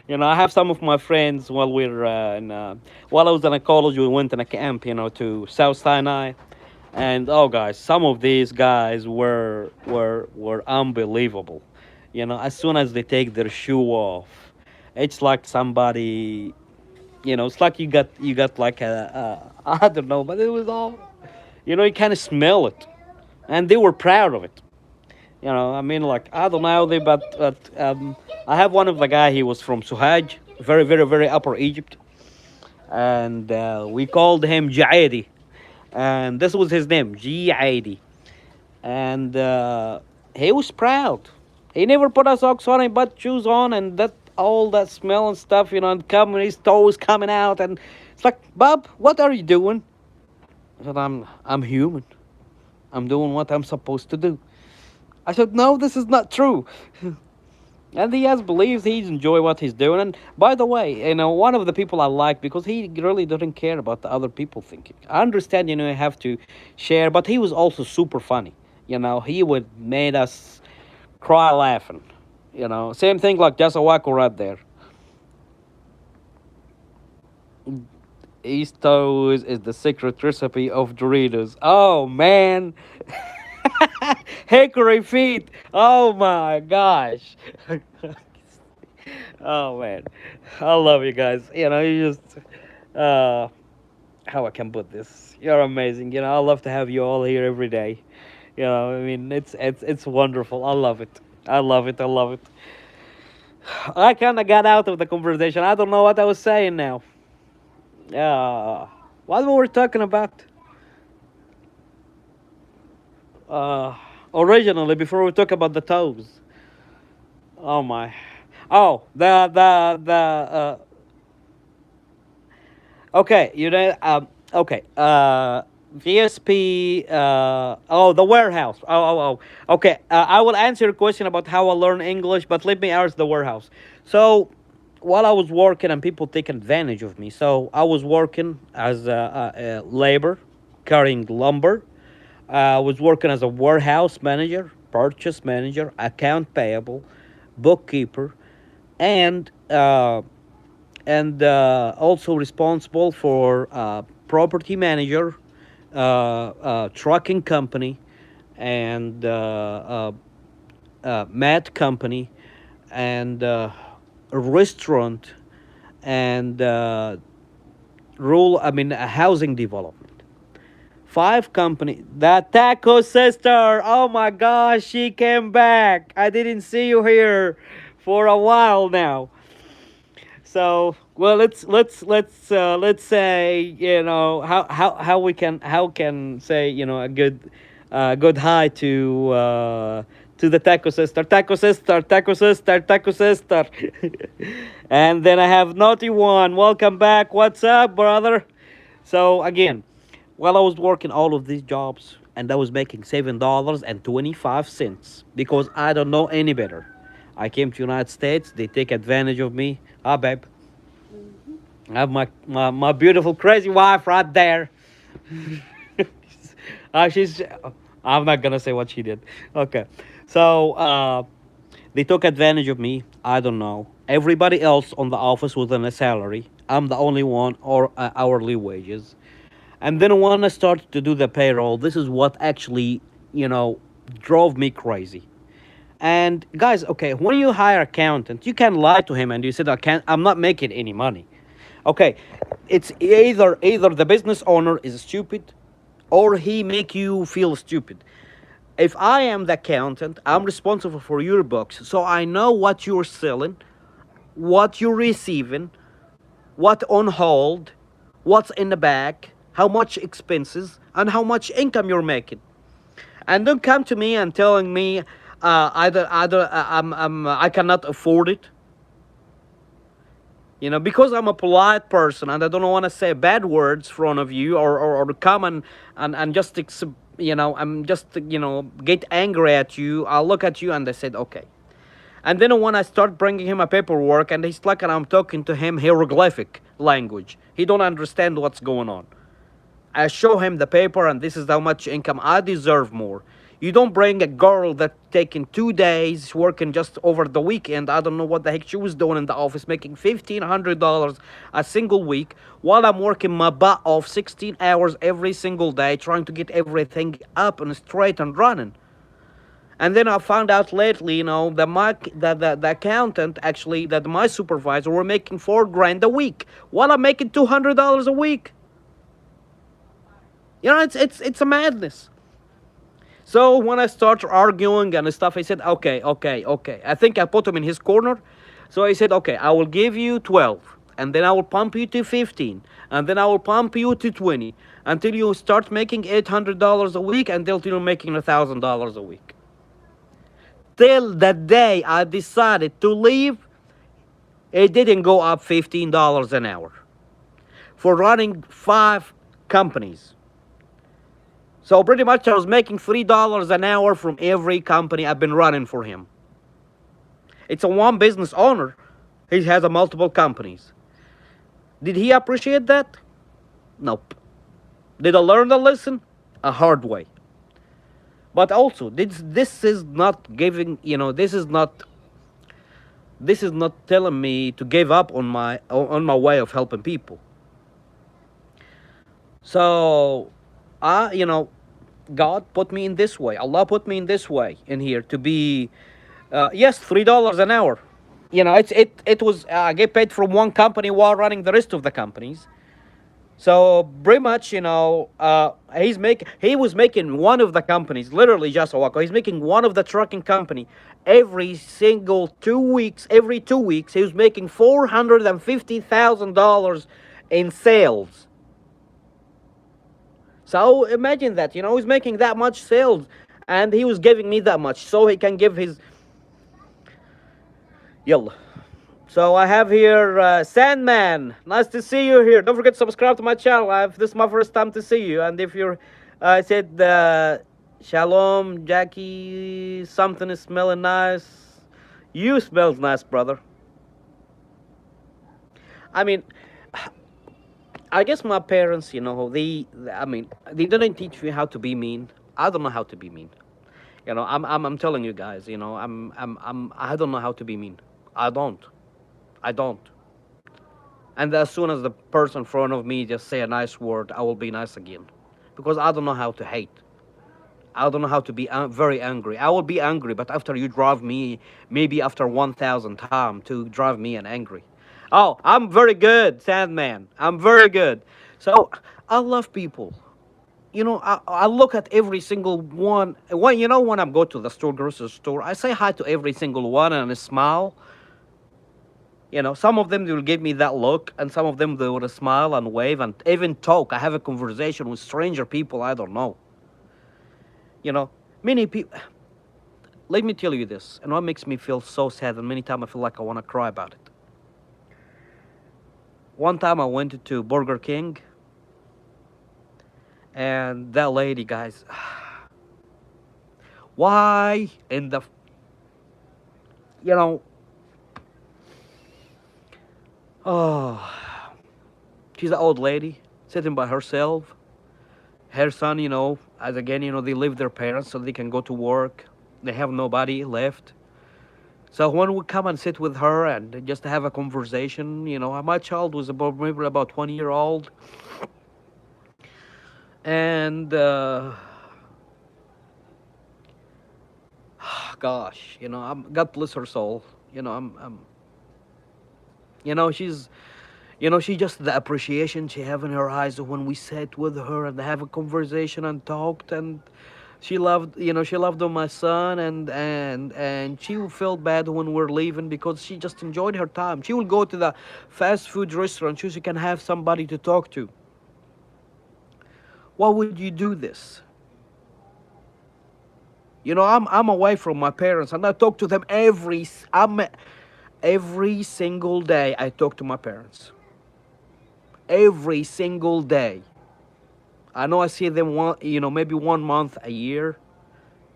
I have some of my friends while I was in college. We went in a camp, to South Sinai. And oh, guys, some of these guys were unbelievable. You know, as soon as they take their shoe off, it's like somebody. You know, it's like you got like I don't know, but it was all. You know, you kind of smell it, and they were proud of it. You know, I mean, like I don't know, but I have one of the guy. He was from Suhaj, very, very, very upper Egypt, and we called him Jaidi, and this was his name, Jaidi, and he was proud. He never put a socks on, but shoes on, and that all that smell and stuff, you know, and coming his toes coming out, and it's like, Bob, what are you doing? I said, I'm human. I'm doing what I'm supposed to do. I said, no, this is not true. And he has believes he's enjoy what he's doing. And by the way, you know, one of the people I like because he really doesn't care about the other people thinking. I understand, you know, you have to share, but he was also super funny. You know, he would made us cry laughing. You know, same thing like Jasawako right there. East Toast is the secret recipe of Doritos. Oh man. Hickory feet. Oh my gosh. Oh man. I love you guys. You know, you just uh how I can put this. You're amazing. You know, I love to have you all here every day. You know, I mean it's wonderful. I love it. I love it. I love it. I kinda got out of the conversation. I don't know what I was saying now. What were we talking about? Uh, Originally, before we talk about the toes. Oh my. Oh, okay, you know, okay, VSP, oh, the warehouse. Okay, I will answer your question about how I learn English, but let me ask the warehouse. So, while I was working and people take advantage of me, so I was working as a labor, carrying lumber. I was working as a warehouse manager, purchase manager, account payable, bookkeeper, and also responsible for property manager, trucking company, and mat company, and a restaurant, and I mean, a housing development. Five company. That taco sister. Oh my gosh, she came back. I didn't see you here for a while now. So well, let's say, you know, how we can how can say, you know, a good hi to the taco sister, taco sister, taco sister. And then I have naughty one. Welcome back. What's up, brother? So again, while I was working all of these jobs, and I was making $7.25 because I don't know any better. I came to United States. They take advantage of me. Ah, babe, I have my beautiful crazy wife right there. She's. I'm not gonna say what she did. Okay, so they took advantage of me. I don't know. Everybody else on the office was on a salary. I'm the only one or hourly wages. And then when I started to do the payroll, this is what actually, you know, drove me crazy. And guys, okay, when you hire accountant, you can lie to him and you said, I'm not making any money. Okay, it's either the business owner is stupid or he make you feel stupid. If I am the accountant, I'm responsible for your books, so I know what you're selling, what you're receiving, what on hold, what's in the back, how much expenses, and how much income you're making. And don't come to me and telling me either I cannot afford it. You know, because I'm a polite person and I don't want to say bad words in front of you or come and just you know, I'm just, you know, get angry at you. I'll look at you and I said okay. And then when I start bringing him a paperwork and he's like, and I'm talking to him hieroglyphic language, he don't understand what's going on. I show him the paper and this is how much income I deserve more. You don't bring a girl that taking 2 days working just over the weekend. I don't know what the heck she was doing in the office, making $1,500 a single week, while I'm working my butt off 16 hours every single day, trying to get everything up and straight and running. And then I found out lately, that the accountant, actually, that my supervisor were making 4 grand a week, while I'm making $200 a week. It's a madness. So when I start arguing and stuff, I said, okay, okay, okay. I think I put him in his corner. So I said, okay, I will give you 12, and then I will pump you to 15, and then I will pump you to 20, until you start making $800 a week, and until you're making $1,000 a week. Till the day I decided to leave, it didn't go up $15 an hour for running 5 companies. So pretty much I was making $3 an hour from every company I've been running for him. It's a one business owner. He has a multiple companies. Did he appreciate that? Nope. Did I learn the lesson? A hard way. But also, this is not giving, this is not telling me to give up on my way of helping people. So, God put me in this way. Allah put me in this way in here to be, yes, $3 an hour. It was I get paid from one company while running the rest of the companies. So pretty much, he was making one of the companies, literally just a walk. He's making one of the trucking company every single 2 weeks. Every 2 weeks, he was making $450,000 in sales. So imagine that, he's making that much sales, and he was giving me that much, so he can give his. Yalla. So I have here Sandman. Nice to see you here. Don't forget to subscribe to my channel. This is my first time to see you. And if you're, I said, Shalom, Jackie. Something is smelling nice. You smell nice, brother. I mean, I guess my parents, they didn't teach me how to be mean. I don't know how to be mean. I'm telling you guys, I don't know how to be mean. I don't. And as soon as the person in front of me just say a nice word, I will be nice again. Because I don't know how to hate. I don't know how to be very angry. I will be angry, but after you drive me, maybe after 1,000 times to drive me and angry. Oh, I'm very good, Sandman. I'm very good. So I love people. I look at every single one. When I go to the store, grocery store, I say hi to every single one and I smile. Some of them, they will give me that look, and some of them, they will smile and wave and even talk. I have a conversation with stranger people I don't know. Many people. Let me tell you this, and what makes me feel so sad, and many times I feel like I want to cry about it. One time I went to Burger King, and that lady, guys, why in the, oh, she's an old lady sitting by herself. Her son, as again, they leave their parents so they can go to work. They have nobody left. So when we come and sit with her and just have a conversation, my child was maybe about 20-year-old. And, gosh, God bless her soul. She's, she just the appreciation she have in her eyes when we sat with her and have a conversation and talked, and she loved my son, and she felt bad when we're leaving because she just enjoyed her time. She will go to the fast food restaurant so she can have somebody to talk to. Why would you do this? I'm away from my parents, and I talk to them every single day. I talk to my parents. Every single day. I know I see them maybe 1 month a year,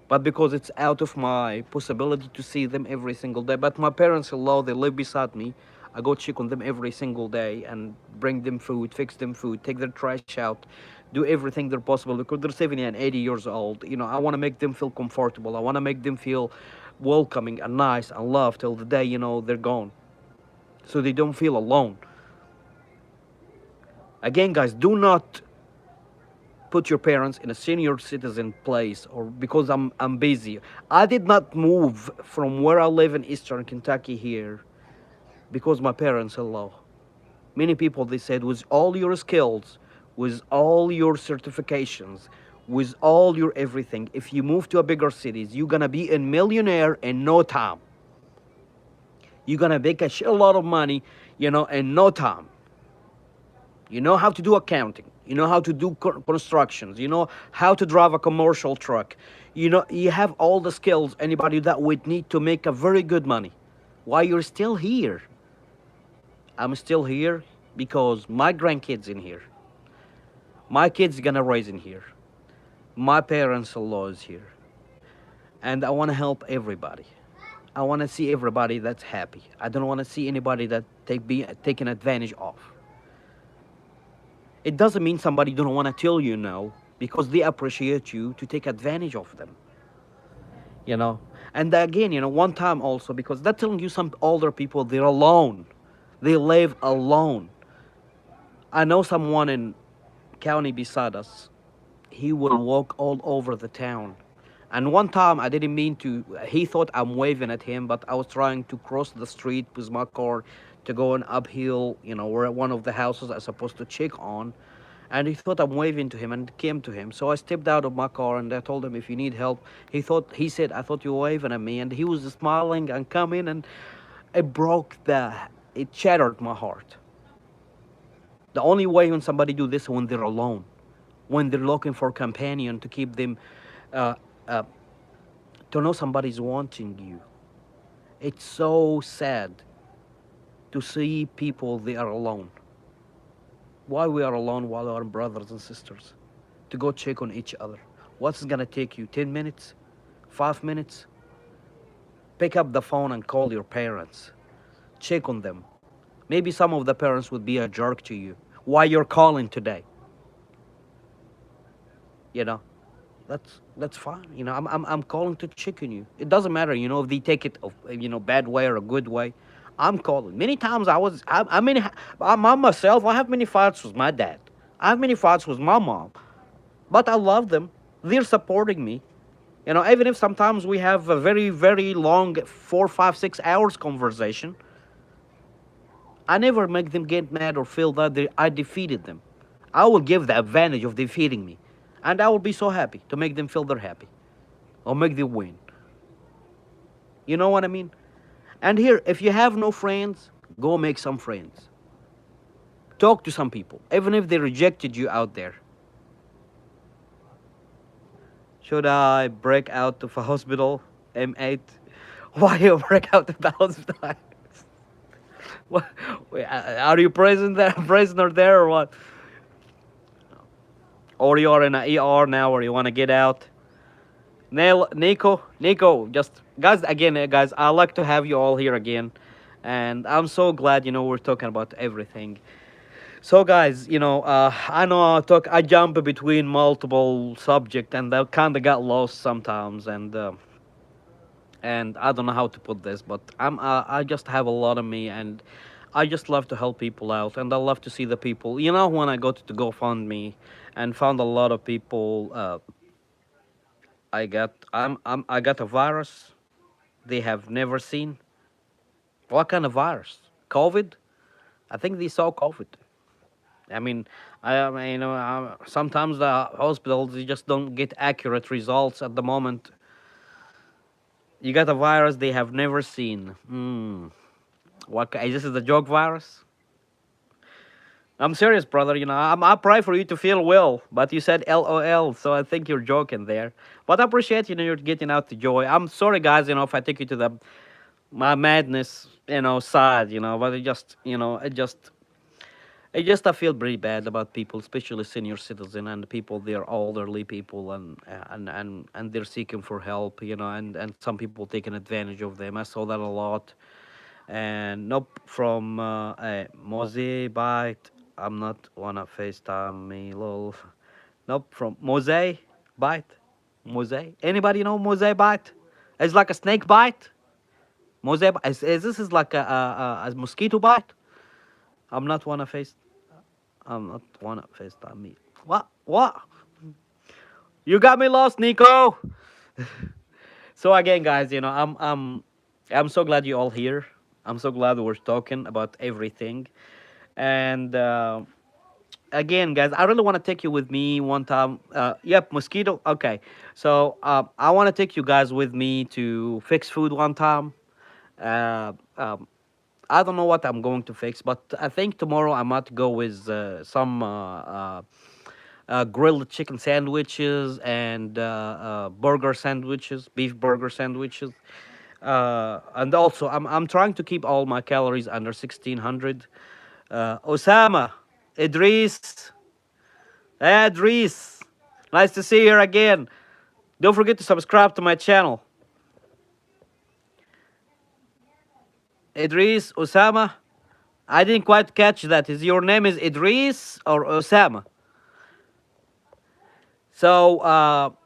but because it's out of my possibility to see them every single day. But my parents-in-law, they live beside me. I go check on them every single day and bring them food, fix them food, take their trash out, do everything they're possible because they're 70 and 80 years old. I want to make them feel comfortable. I want to make them feel welcoming and nice and loved till the day, they're gone. So they don't feel alone. Again, guys, do not put your parents in a senior citizen place or because I'm busy. I did not move from where I live in Eastern Kentucky here because my parents are low. Many people, they said, with all your skills, with all your certifications, with all your everything, if you move to a bigger cities, you're gonna be a millionaire in no time. You're gonna make a shitload of money, in no time. You know how to do accounting. You know how to do constructions. You know how to drive a commercial truck. You have all the skills anybody that would need to make a very good money. Why you're still here? I'm still here because my grandkids in here. My kids gonna raise in here. My parents-in-law is here. And I want to help everybody. I want to see everybody that's happy. I don't want to see anybody that be taken advantage of. It doesn't mean somebody don't want to tell you no because they appreciate you to take advantage of them. You know. And again, one time also because that's telling you some older people they're alone. They live alone. I know someone in county beside us. He will walk all over the town. And one time I didn't mean to, he thought I'm waving at him, but I was trying to cross the street with my car to go on uphill, where one of the houses I'm supposed to check on. And he thought I'm waving to him and came to him. So I stepped out of my car and I told him if you need help. He said, I thought you were waving at me. And he was smiling and coming and it shattered my heart. The only way when somebody do this when they're alone, when they're looking for a companion to keep them, uh, uh, to know somebody's wanting you. It's so sad to see people they are alone. Why we are alone while our brothers and sisters? To go check on each other. What's gonna take you? 10 minutes? 5 minutes? Pick up the phone and call your parents. Check on them. Maybe some of the parents would be a jerk to you. Why you're calling today? You know, that's fine. I'm calling to check on you. It doesn't matter, if they take it, bad way or a good way. I'm calling. Many times I myself, I have many fights with my dad. I have many fights with my mom, but I love them. They're supporting me. Even if sometimes we have a very, very long 4, 5, 6 hours conversation, I never make them get mad or feel that I defeated them. I will give the advantage of defeating me. And I will be so happy to make them feel they're happy or make them win. You know what I mean? And here, if you have no friends, go make some friends. Talk to some people, even if they rejected you out there. Should I break out of a hospital, M8? Why you break out of the hospital? What, are you prisoner there or what? Or you are in an ER now or you want to get out? Nico, just, guys, again, guys, I like to have you all here again. And I'm so glad, we're talking about everything. So, guys, I know I jump between multiple subjects and I kind of got lost sometimes. And I don't know how to put this, but I just have a lot of me, and I just love to help people out, and I love to see the people. When I go to GoFundMe and found a lot of people, I got a virus they have never seen. What kind of virus? COVID? I think they saw COVID. I mean, sometimes the hospitals they just don't get accurate results at the moment. You got a virus they have never seen. This is the joke virus? I'm serious, brother. I pray for you to feel well, but you said LOL, so I think you're joking there. But I appreciate, you're getting out the joy. I'm sorry, guys, if I take you to my madness, side, but it just I feel pretty bad about people, especially senior citizen and people, they're elderly people, and they're seeking for help, and some people taking advantage of them. I saw that a lot. And nope, from Mosey Bite. I'm not wanna FaceTime me, lol. Nope, from Mosaic bite. Mosaic. Anybody know Mosaic bite? It's like a snake bite. Mosaic. This is like a mosquito bite. I'm not wanna face. I'm not wanna FaceTime me. What? What? You got me lost, Nico. So again, guys, I'm so glad you all here. I'm so glad we're talking about everything. And again, guys, I really want to take you with me one time. Yep, mosquito. Okay, so I want to take you guys with me to fix food one time. Uh, um, I don't know what I'm going to fix, but I think tomorrow I might go with some grilled chicken sandwiches and burger sandwiches, beef burger sandwiches. And also, I'm trying to keep all my calories under 1600. Osama, Idris, Idris, nice to see you here again. Don't forget to subscribe to my channel. Idris, Osama, I didn't quite catch that. Is your name is Idris or Osama? So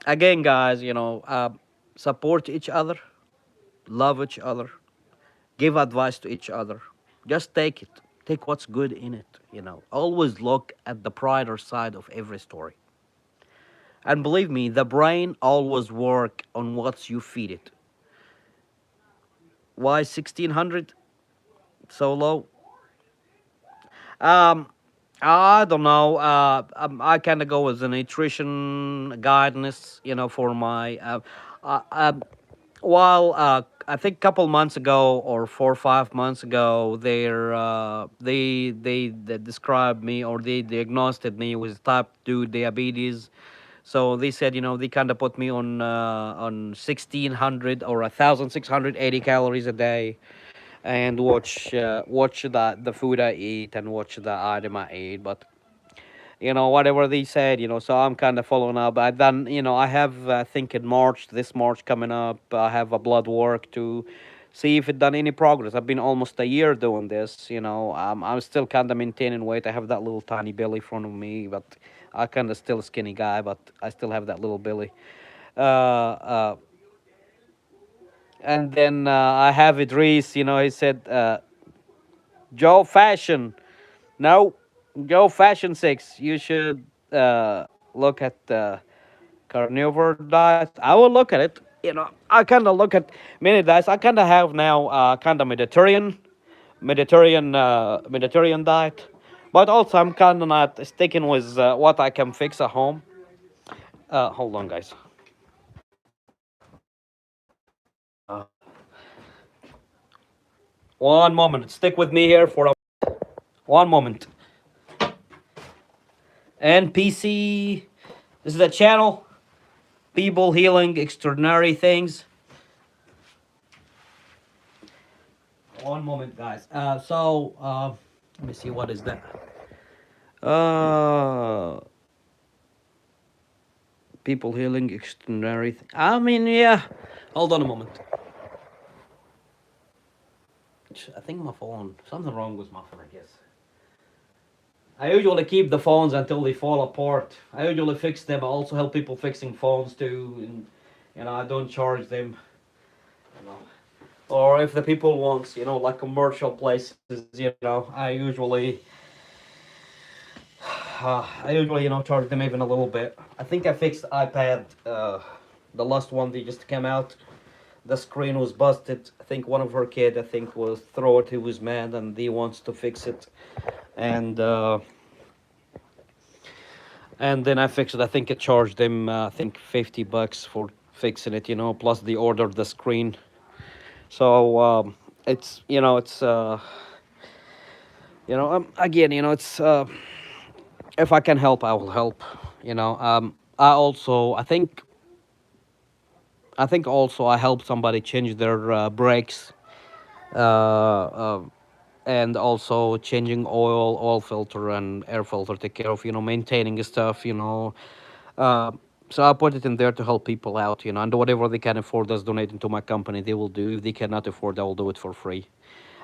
again, guys, support each other, love each other, give advice to each other. Just take it. Take what's good in it. Always look at the brighter side of every story. And believe me, the brain always work on what you feed it. Why 1600 so low? Um, I don't know. I kind of go with the nutrition guidance, for my. Uh, um, while I think a couple months ago or 4 or 5 months ago, they described me or they diagnosed me with type 2 diabetes. So they said, they kind of put me on 1600 or 1680 calories a day, and watch the food I eat and watch the item I eat. But whatever they said, so I'm kind of following up. I done, I have, I think in March, this March coming up, I have a blood work to see if it done any progress. I've been almost a year doing this. I'm still kind of maintaining weight. I have that little tiny belly in front of me, but I kind of still a skinny guy, but I still have that little belly. And then I have Idris, he said, Joe Fashion. No, Joe Fashion 6. You should look at the carnivore diet. I will look at it. I kind of look at many diets. I kind of have now kind of Mediterranean diet. But also, I'm kind of not sticking with what I can fix at home. Hold on, guys. One moment. Stick with me here for 1 moment. NPC. This is a channel. People healing extraordinary things. 1 moment, guys. Let me see, what is that? Uh, People healing extraordinary. I mean, yeah. Hold on a moment. I think my phone. Something wrong with my phone, I guess. I usually keep the phones until they fall apart. I usually fix them. I also help people fixing phones too, and I don't charge them. You know. Or if the people wants, like commercial places, I usually, charge them even a little bit. I think I fixed the iPad, the last one they just came out. The screen was busted. I think one of her kid, I think, was throw it. He was mad, and he wants to fix it, and then I fixed it. I think I charged them, I think $50 for fixing it. Plus they ordered the screen. So again, it's if I can help, I will help. I also, I think also I help somebody change their brakes, uh, uh, and also changing oil filter and air filter. Take care of maintaining stuff. Uh, so I put it in there to help people out. And whatever they can afford as donating to my company, they will do. If they cannot afford, I will do it for free.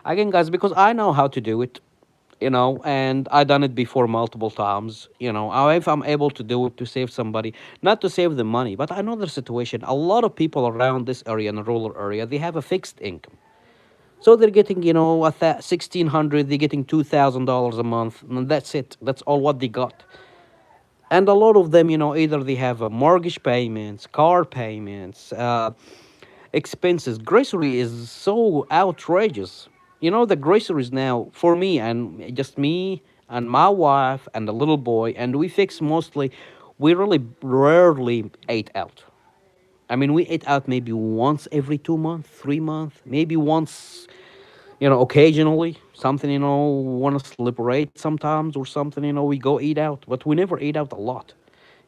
Again, guys, because I know how to do it. And I done it before multiple times. If I'm able to do it to save somebody, not to save the money, but I know the situation. A lot of people around this area, in the rural area, they have a fixed income. So they're getting, 1,600, they're getting $2,000 a month, and that's it. That's all what they got. And a lot of them, either they have mortgage payments, car payments, expenses. Grocery is so outrageous. The groceries now for me and just me and my wife and the little boy, and we fix mostly. We really rarely ate out. I mean, we ate out maybe once every 2 months, 3 months, maybe once, occasionally something, want to celebrate sometimes or something, we go eat out, but we never eat out a lot.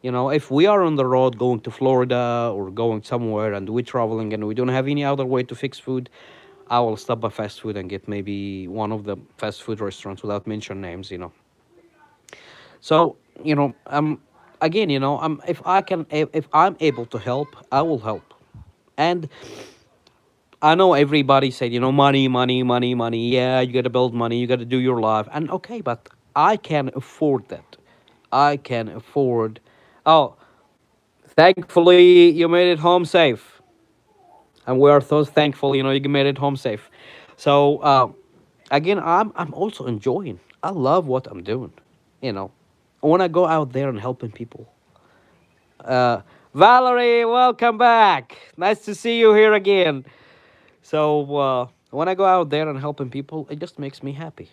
If we are on the road going to Florida or going somewhere and we're traveling and we don't have any other way to fix food, I will stop by fast food and get maybe one of the fast food restaurants without mentioning names. So, again, if I'm able to help, I will help. And I know everybody said, money, money, money, money. Yeah, you got to build money, you got to do your life. And okay, but I can afford that. I can afford. Oh, thankfully, you made it home safe. And we are so thankful, you made it home safe. So, again, I'm also enjoying. I love what I'm doing. You know, when I go out there and helping people. Uh, Valerie, welcome back. Nice to see you here again. So when I go out there and helping people, it just makes me happy.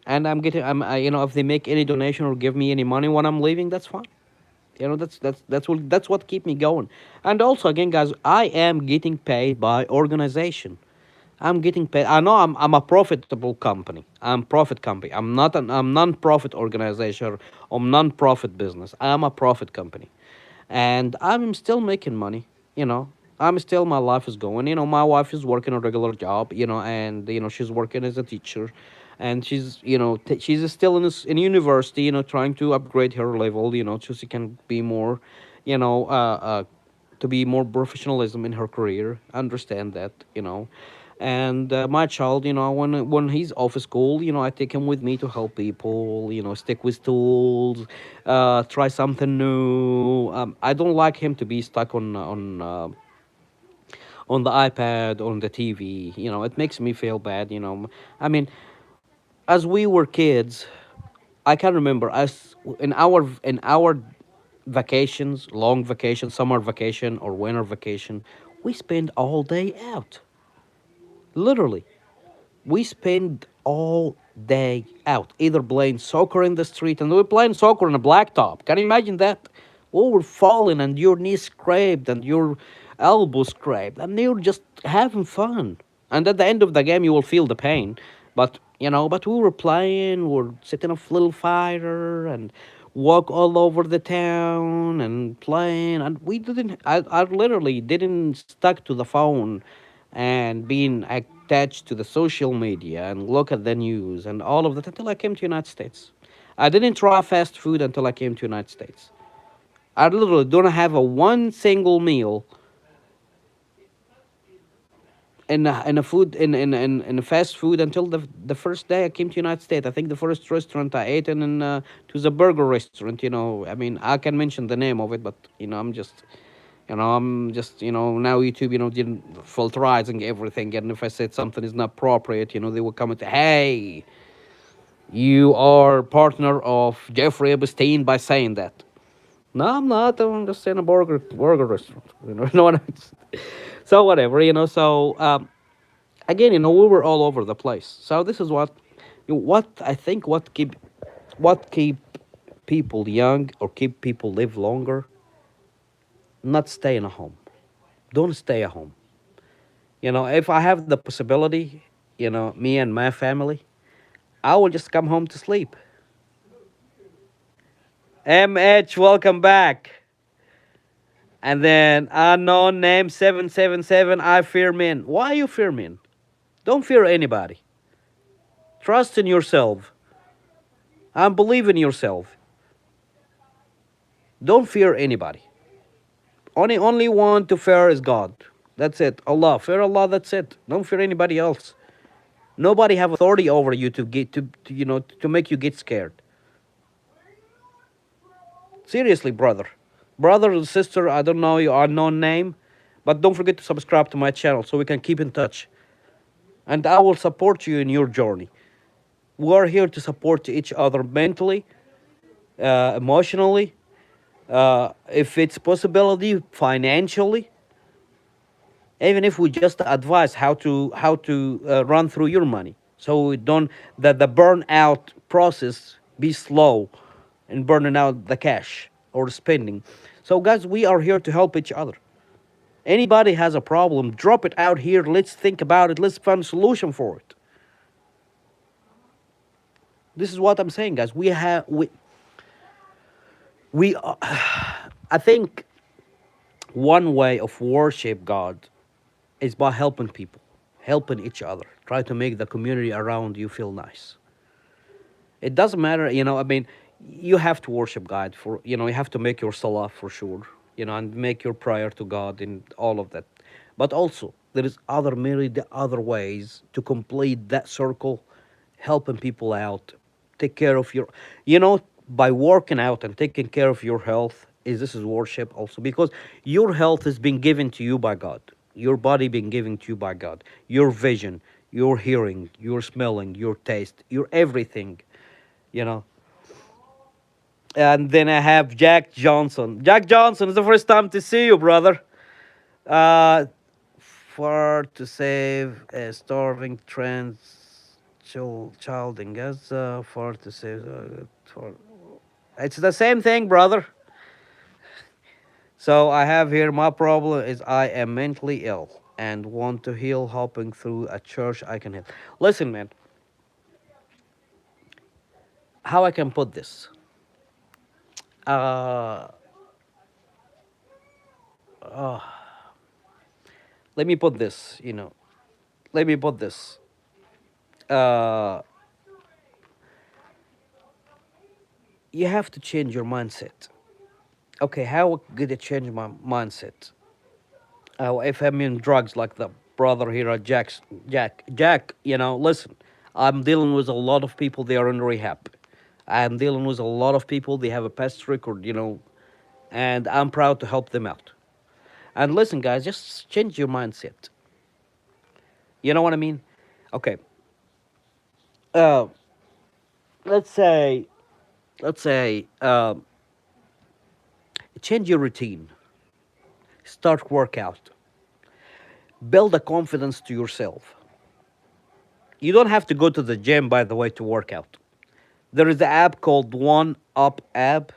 And if they make any donation or give me any money when I'm leaving, that's fine. That's what keep me going. And also, again, guys, I am getting paid by organization. I'm getting paid. I know I'm a profitable company. I'm profit company. I'm non-profit organization or non-profit business. I'm a profit company, and I'm still making money. You know, I'm still my life is going. My wife is working a regular job. And she's working as a teacher, and she's still in university. Trying to upgrade her level. So she can be more, you know, to be more professionalism in her career. Understand that. And my child, when he's off of school, I take him with me to help people, stick with tools, try something new. I don't like him to be stuck on the iPad, on the TV. It makes me feel bad. I mean, as we were kids, I can remember us in our vacations, long vacation, summer vacation or winter vacation, we spend all day out, literally. We spend all day out, either playing soccer in the street, and we're playing soccer on a blacktop. Can you imagine that? We were falling, and your knee scraped, and your elbow scraped, and you're just having fun. And at the end of the game, you will feel the pain. But we were playing, we're setting up little fire, and walk all over the town and playing. And we didn't, I literally didn't stuck to the phone and being attached to the social media and look at the news and all of that until I came to United States. I didn't try fast food until I came to United States. I literally don't have a one single meal in a food in a fast food until the first day I came to United States. I think the first restaurant I ate in it was a burger restaurant. I mean, I can mention the name of it, but I'm just now YouTube, didn't filterizing everything. And if I said something is not appropriate, they will comment, hey, you are partner of Jeffrey Epstein by saying that. No, I'm not. I'm just in a burger restaurant. You know what I mean? So whatever, So again, we were all over the place. So this is what I think what keep people young or keep people live longer. Not staying at home. Don't stay at home. If I have the possibility, me and my family, I will just come home to sleep. MH, welcome back. And then unknown name 777. I fear men. Why you fear men? Don't fear anybody. Trust in yourself and believe in yourself. Don't fear anybody. Only one to fear is God. That's it. Allah. Fear Allah. That's it. Don't fear anybody else. Nobody have authority over you to get to make you get scared. Seriously, brother and sister. I don't know your unknown name, but don't forget to subscribe to my channel so we can keep in touch. And I will support you in your journey. We are here to support each other mentally, emotionally, if it's possibility, financially. Even if we just advise how to run through your money, so we don't that the burnout process be slow in burning out the cash or spending. So guys, we are here to help each other. Anybody has a problem, drop it out here. Let's think about it. Let's find a solution for it. This is what I'm saying, guys. We I think one way of worship God is by helping people, helping each other. Try to make the community around you feel nice. It doesn't matter, I mean, you have to worship God for, you have to make your salah for sure, and make your prayer to God and all of that. But also, there is other myriad other ways to complete that circle, helping people out, take care of your, by working out and taking care of your health. This is worship also, because your health has been given to you by God. Your body been given to you by God. Your vision, your hearing, your smelling, your taste, your everything, you know. And then I have Jack Johnson. Jack Johnson, it's the first time to see you, brother. Uh, for to save a starving trans child in Gaza. For to save. For it's the same thing, brother. So I have here my problem is I am mentally ill and want to heal, hoping through a church I can help. Listen, man, how I can put this? Uh, uh let me put this, let me put this. Uh, you have to change your mindset. Okay, how could I change my mindset? If I'm in drugs like the brother here at Jack, listen, I'm dealing with a lot of people, they are in rehab. I'm dealing with a lot of people, they have a past record, and I'm proud to help them out. And listen, guys, just change your mindset. You know what I mean? Okay, uh, let's say, let's say, change your routine, start workout, build a confidence to yourself. You don't have to go to the gym, by the way, to work out. There is an app called One Up app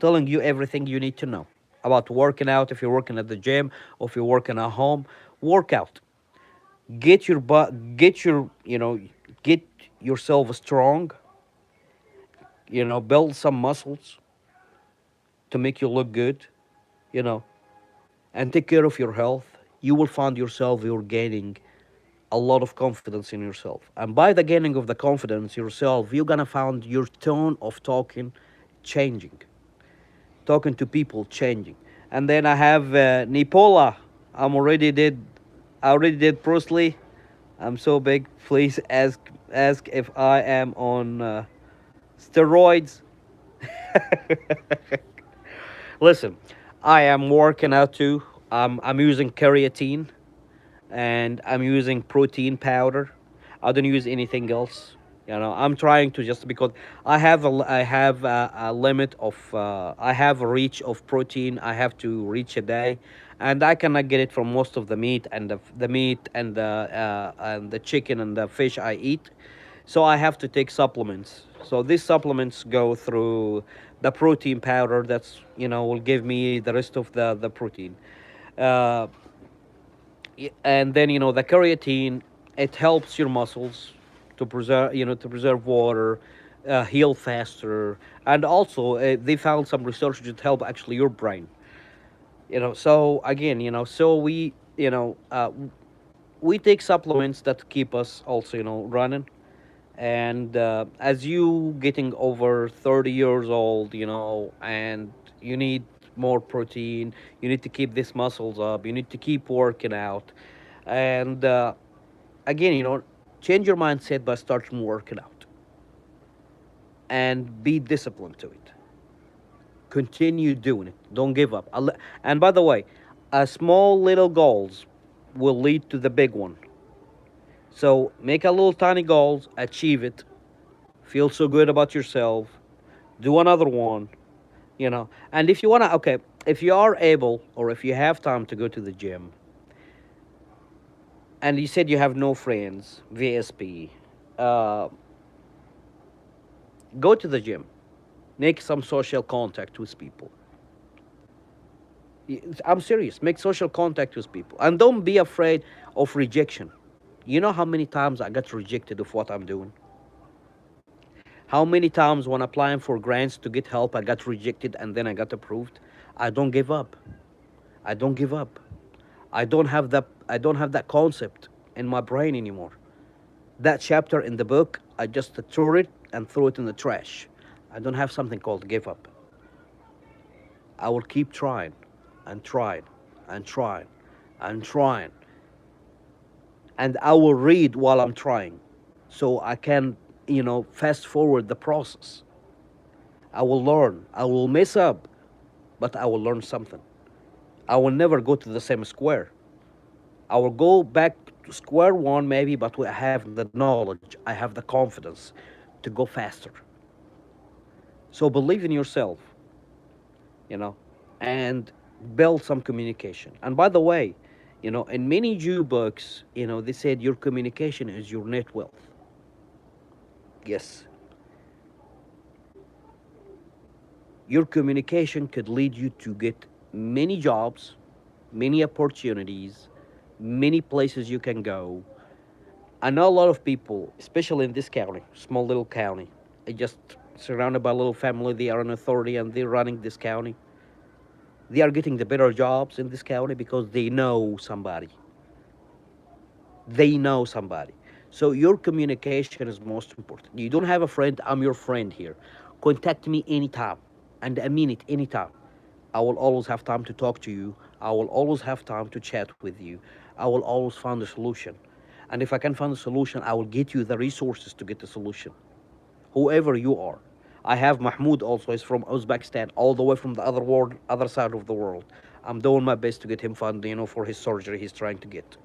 telling you everything you need to know about working out. If you're working at the gym or if you're working at home, work out. Get your butt, get yourself strong. Build some muscles to make you look good. You know, and take care of your health. You will find yourself you're gaining a lot of confidence in yourself. And by the gaining of the confidence yourself, you're gonna find your tone of talking changing, talking to people changing. And then I have Nipola. I already did Bruce Lee. I'm so big. Please ask if I am on steroids. Listen, I am working out too. I'm using creatine and I'm using protein powder. I don't use anything else. I'm trying to just because I have a limit of I have a reach of protein. I have to reach a day, and I cannot get it from most of the meat and the meat and the chicken and the fish I eat. So I have to take supplements. So these supplements go through the protein powder that's will give me the rest of the protein. Uh, and then the creatine, it helps your muscles to preserve water, heal faster. And also they found some research that help actually your brain. So again, so we take supplements that keep us also running. And as you getting over 30 years old, and you need more protein, you need to keep these muscles up, you need to keep working out. And again, Change your mindset by starting working out and be disciplined to it. Continue doing it. Don't give up. And by the way, small little goals will lead to the big one. So make a little tiny goals, achieve it, feel so good about yourself, do another one, And if you wanna, okay, if you are able or if you have time to go to the gym, and you said you have no friends, VSP, uh, go to the gym, make some social contact with people. I'm serious. Make social contact with people, and don't be afraid of rejection. You know how many times I got rejected of what I'm doing? How many times when applying for grants to get help, I got rejected and then I got approved? I don't give up. I don't give up. I don't have that concept in my brain anymore. That chapter in the book, I just tore it and threw it in the trash. I don't have something called give up. I will keep trying and trying and trying and trying. And I will read while I'm trying so I can, fast forward the process. I will learn. I will mess up, but I will learn something. I will never go to the same square. I will go back to square one maybe, but I have the knowledge, I have the confidence to go faster. So believe in yourself, you know, and build some communication. And by the way, in many Jew books, they said your communication is your net wealth. Yes, your communication could lead you to get many jobs, many opportunities, many places you can go. I know a lot of people, especially in this county, small little county, just surrounded by a little family. They are an authority and they're running this county. They are getting the better jobs in this county because they know somebody. They know somebody. So your communication is most important. You don't have a friend, I'm your friend here. Contact me anytime. And I mean it anytime. I will always have time to talk to you. I will always have time to chat with you. I will always find a solution. And if I can find a solution, I will get you the resources to get the solution. Whoever you are. I have Mahmoud also, he's from Uzbekistan, all the way from the other world, other side of the world. I'm doing my best to get him funded, for his surgery he's trying to get.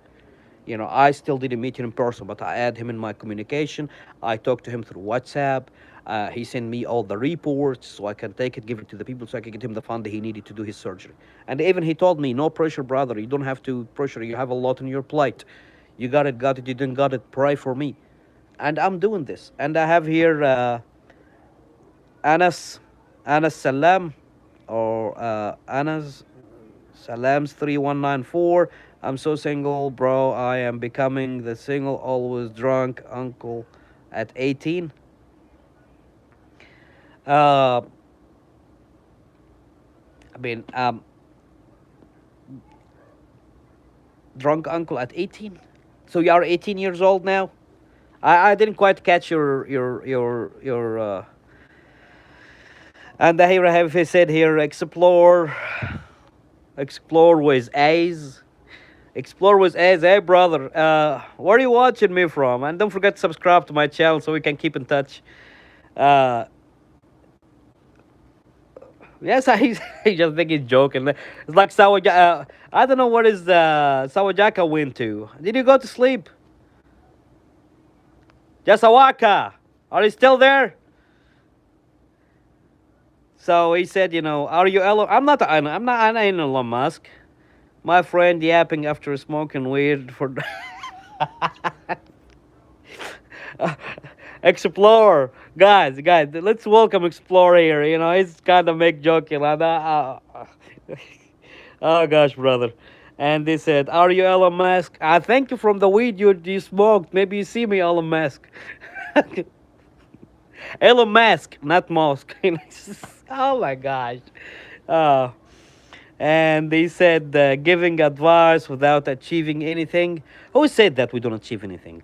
I still didn't meet him in person, but I add him in my communication. I talk to him through WhatsApp. He sent me all the reports so I can take it, give it to the people so I can get him the fund that he needed to do his surgery. And even he told me, no pressure, brother. You don't have to pressure. You have a lot on your plate. You got it. You didn't got it. Pray for me. And I'm doing this. And I have here Anas, Anas Salam, or Anas Salams 3194. I'm so single, bro. I am becoming the single, always drunk uncle at 18. Uh, I mean, drunk uncle at 18. So you are 18 years old now. I didn't quite catch your. And here I have said here, explore with A's. Explore with A's. Hey, brother, where are you watching me from? And don't forget to subscribe to my channel so we can keep in touch. Uh, yes, I just think he's joking. It's like I don't know what is Sawajaka went to. Did you go to sleep? Jasawaka, are you still there? So he said, are you Elon? I'm not Elon Musk. My friend yapping after smoking weed for Explorer, guys, let's welcome Explorer here. He's kind of make joking like that. Oh gosh, brother. And they said, "Are you Elon Musk?" I thank you from the weed you smoked. Maybe you see me, Elon Musk. Elon Musk, not Musk. Oh my gosh. Uh, and they said giving advice without achieving anything. Who said that we don't achieve anything?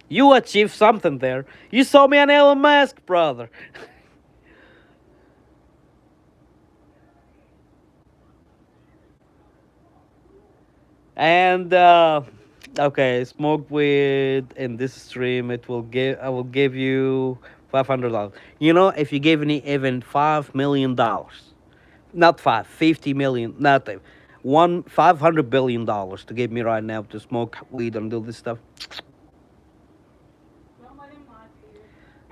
You achieved something there. You saw me on Elon Musk, brother. And Okay, smoke weed in this stream. It will give. I will give you $500. You know, if you give me even $5 million, not 50 million, nothing, 500 billion dollars to give me right now to smoke weed and do this stuff.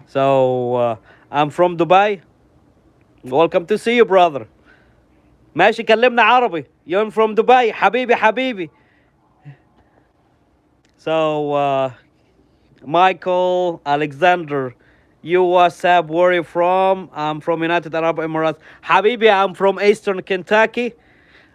So I'm from Dubai. Welcome to see you, brother. ماشي كلمنا عربي. You're from Dubai. حبيبي حبيبي. So Michael Alexander, you WhatsApp, where are you from? I'm from United Arab Emirates. Habibi, I'm from Eastern Kentucky.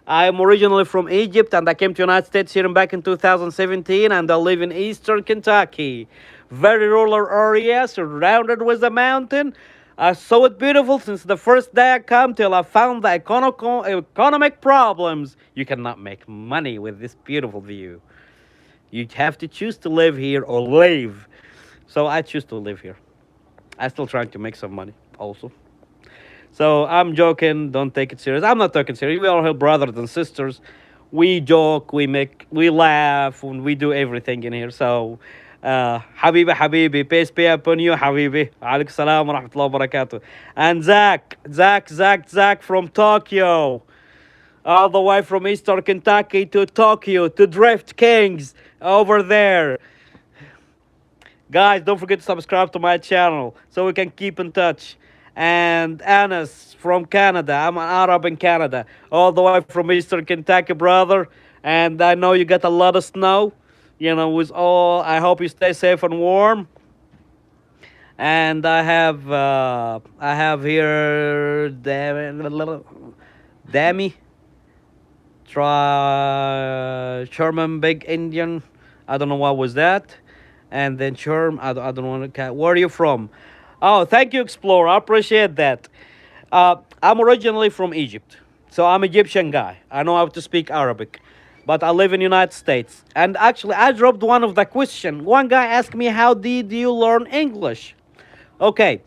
I'm originally from Egypt and I came to United States here back in 2017 and I live in Eastern Kentucky. Very rural area surrounded with a mountain. I saw it beautiful since the first day I come till I found the economic problems. You cannot make money with this beautiful view. You have to choose to live here or leave. So I choose to live here. I'm still trying to make some money also. So I'm joking. Don't take it serious. I'm not taking serious. We are all brothers and sisters. We joke. We laugh. And we do everything in here. So, Habibi, peace be upon you, Habibi. Alaikum salam wa rahmatullahi wa barakatuh. And Zach from Tokyo. All the way from Eastern Kentucky to Tokyo to Drift Kings over there. Guys, don't forget to subscribe to my channel so we can keep in touch. And Anas from Canada. I'm an Arab in Canada. All the way from Eastern Kentucky, brother. And I know you got a lot of snow. You know, with all, I hope you stay safe and warm. And I have here Dami, Sherman Big Indian. I don't know what was that. And then Sherm, I don't want to. Where are you from? Oh, thank you, Explorer. I appreciate that. I'm originally from Egypt, so I'm Egyptian guy. I know how to speak Arabic, but I live in United States. And actually, I dropped one of the question. One guy asked me, "How did you learn English?" Okay,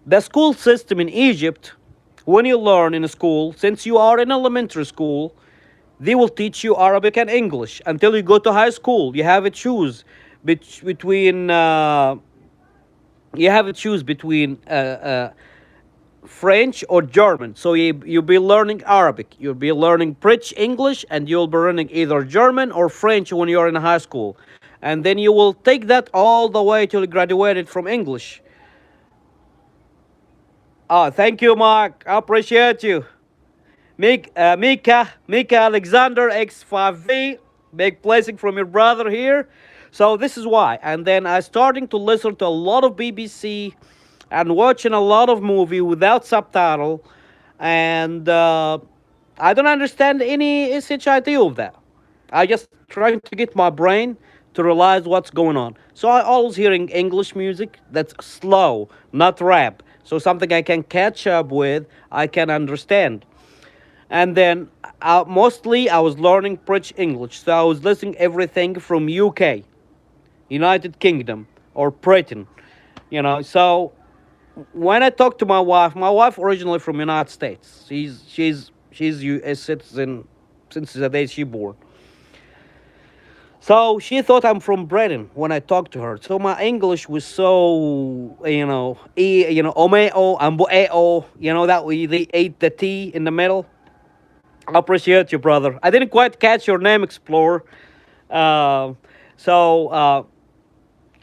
the school system in Egypt, when you learn in a school, since you are in elementary school, they will teach you Arabic and English until you go to high school. You have to choose between. You have to choose between French or German. So you'll be learning Arabic, you'll be learning French English, and you'll be learning either German or French when you're in high school. And then you will take that all the way till you graduated from English. Oh, thank you, Mark. I appreciate you. Mika Alexander X5V. Big blessing from your brother here. So this is why. And then I starting to listen to a lot of BBC and watching a lot of movie without subtitle. And I don't understand any such idea of that. I just trying to get my brain to realize what's going on. So I always hearing English music that's slow, not rap. So something I can catch up with, I can understand. And then mostly I was learning French English. So I was listening everything from UK, United Kingdom, or Britain. You know, so when I talk to my wife originally from United States. She's U.S. citizen since the day she born. So she thought I'm from Britain when I talked to her. So my English was so omeo amboeo. You know that we they ate the T in the middle. I appreciate you, brother. I didn't quite catch your name, Explorer. Uh, so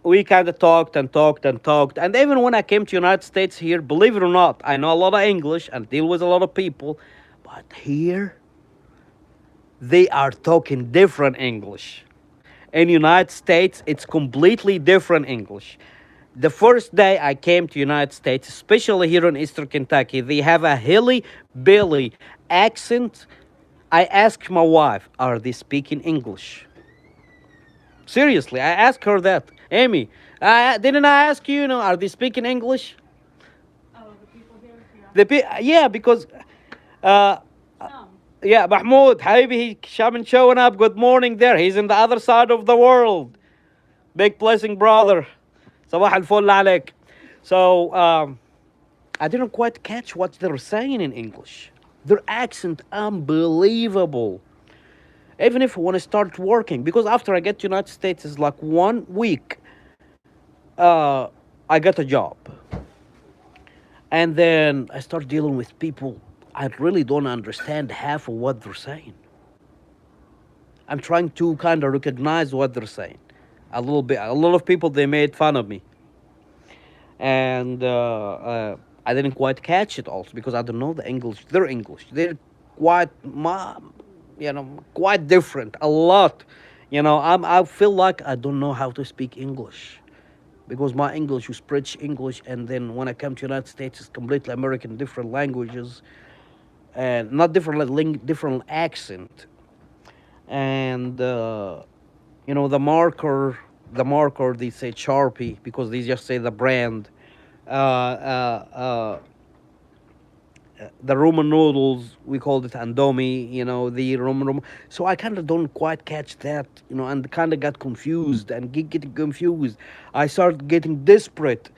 we kind of talked. And even when I came to United States here, believe it or not, I know a lot of English and deal with a lot of people. But here, they are talking different English. In United States, it's completely different English. The first day I came to United States, especially here in Eastern Kentucky, they have a hilly billy accent. I asked my wife, are they speaking English? Seriously, I asked her that. Amy, didn't I ask you, are they speaking English? Yeah, because uh, yeah, Mahmoud, Habibi, showing up. Good morning there. He's in the other side of the world. Big blessing, brother. Sabah al-full عليك. So, I didn't quite catch what they're saying in English. Their accent, unbelievable. even if I want to start working, because after I get to United States, it's like 1 week, uh, I got a job, and then I start dealing with people. I really don't understand half of what they're saying. I'm trying to kind of recognize what they're saying a little bit. A lot of people, they made fun of me, and I didn't quite catch it also because I don't know the English. Their English, they're quite, quite different. A lot, I feel like I don't know how to speak English because my English was British English, and then when I come to United States, it's completely American, different languages, and not different different accent, and the marker they say Sharpie because they just say the brand. Uh, uh, the Roman noodles, we called it Andomi, the Roman. So I kind of don't quite catch that, and kind of got confused and getting confused. I started getting desperate.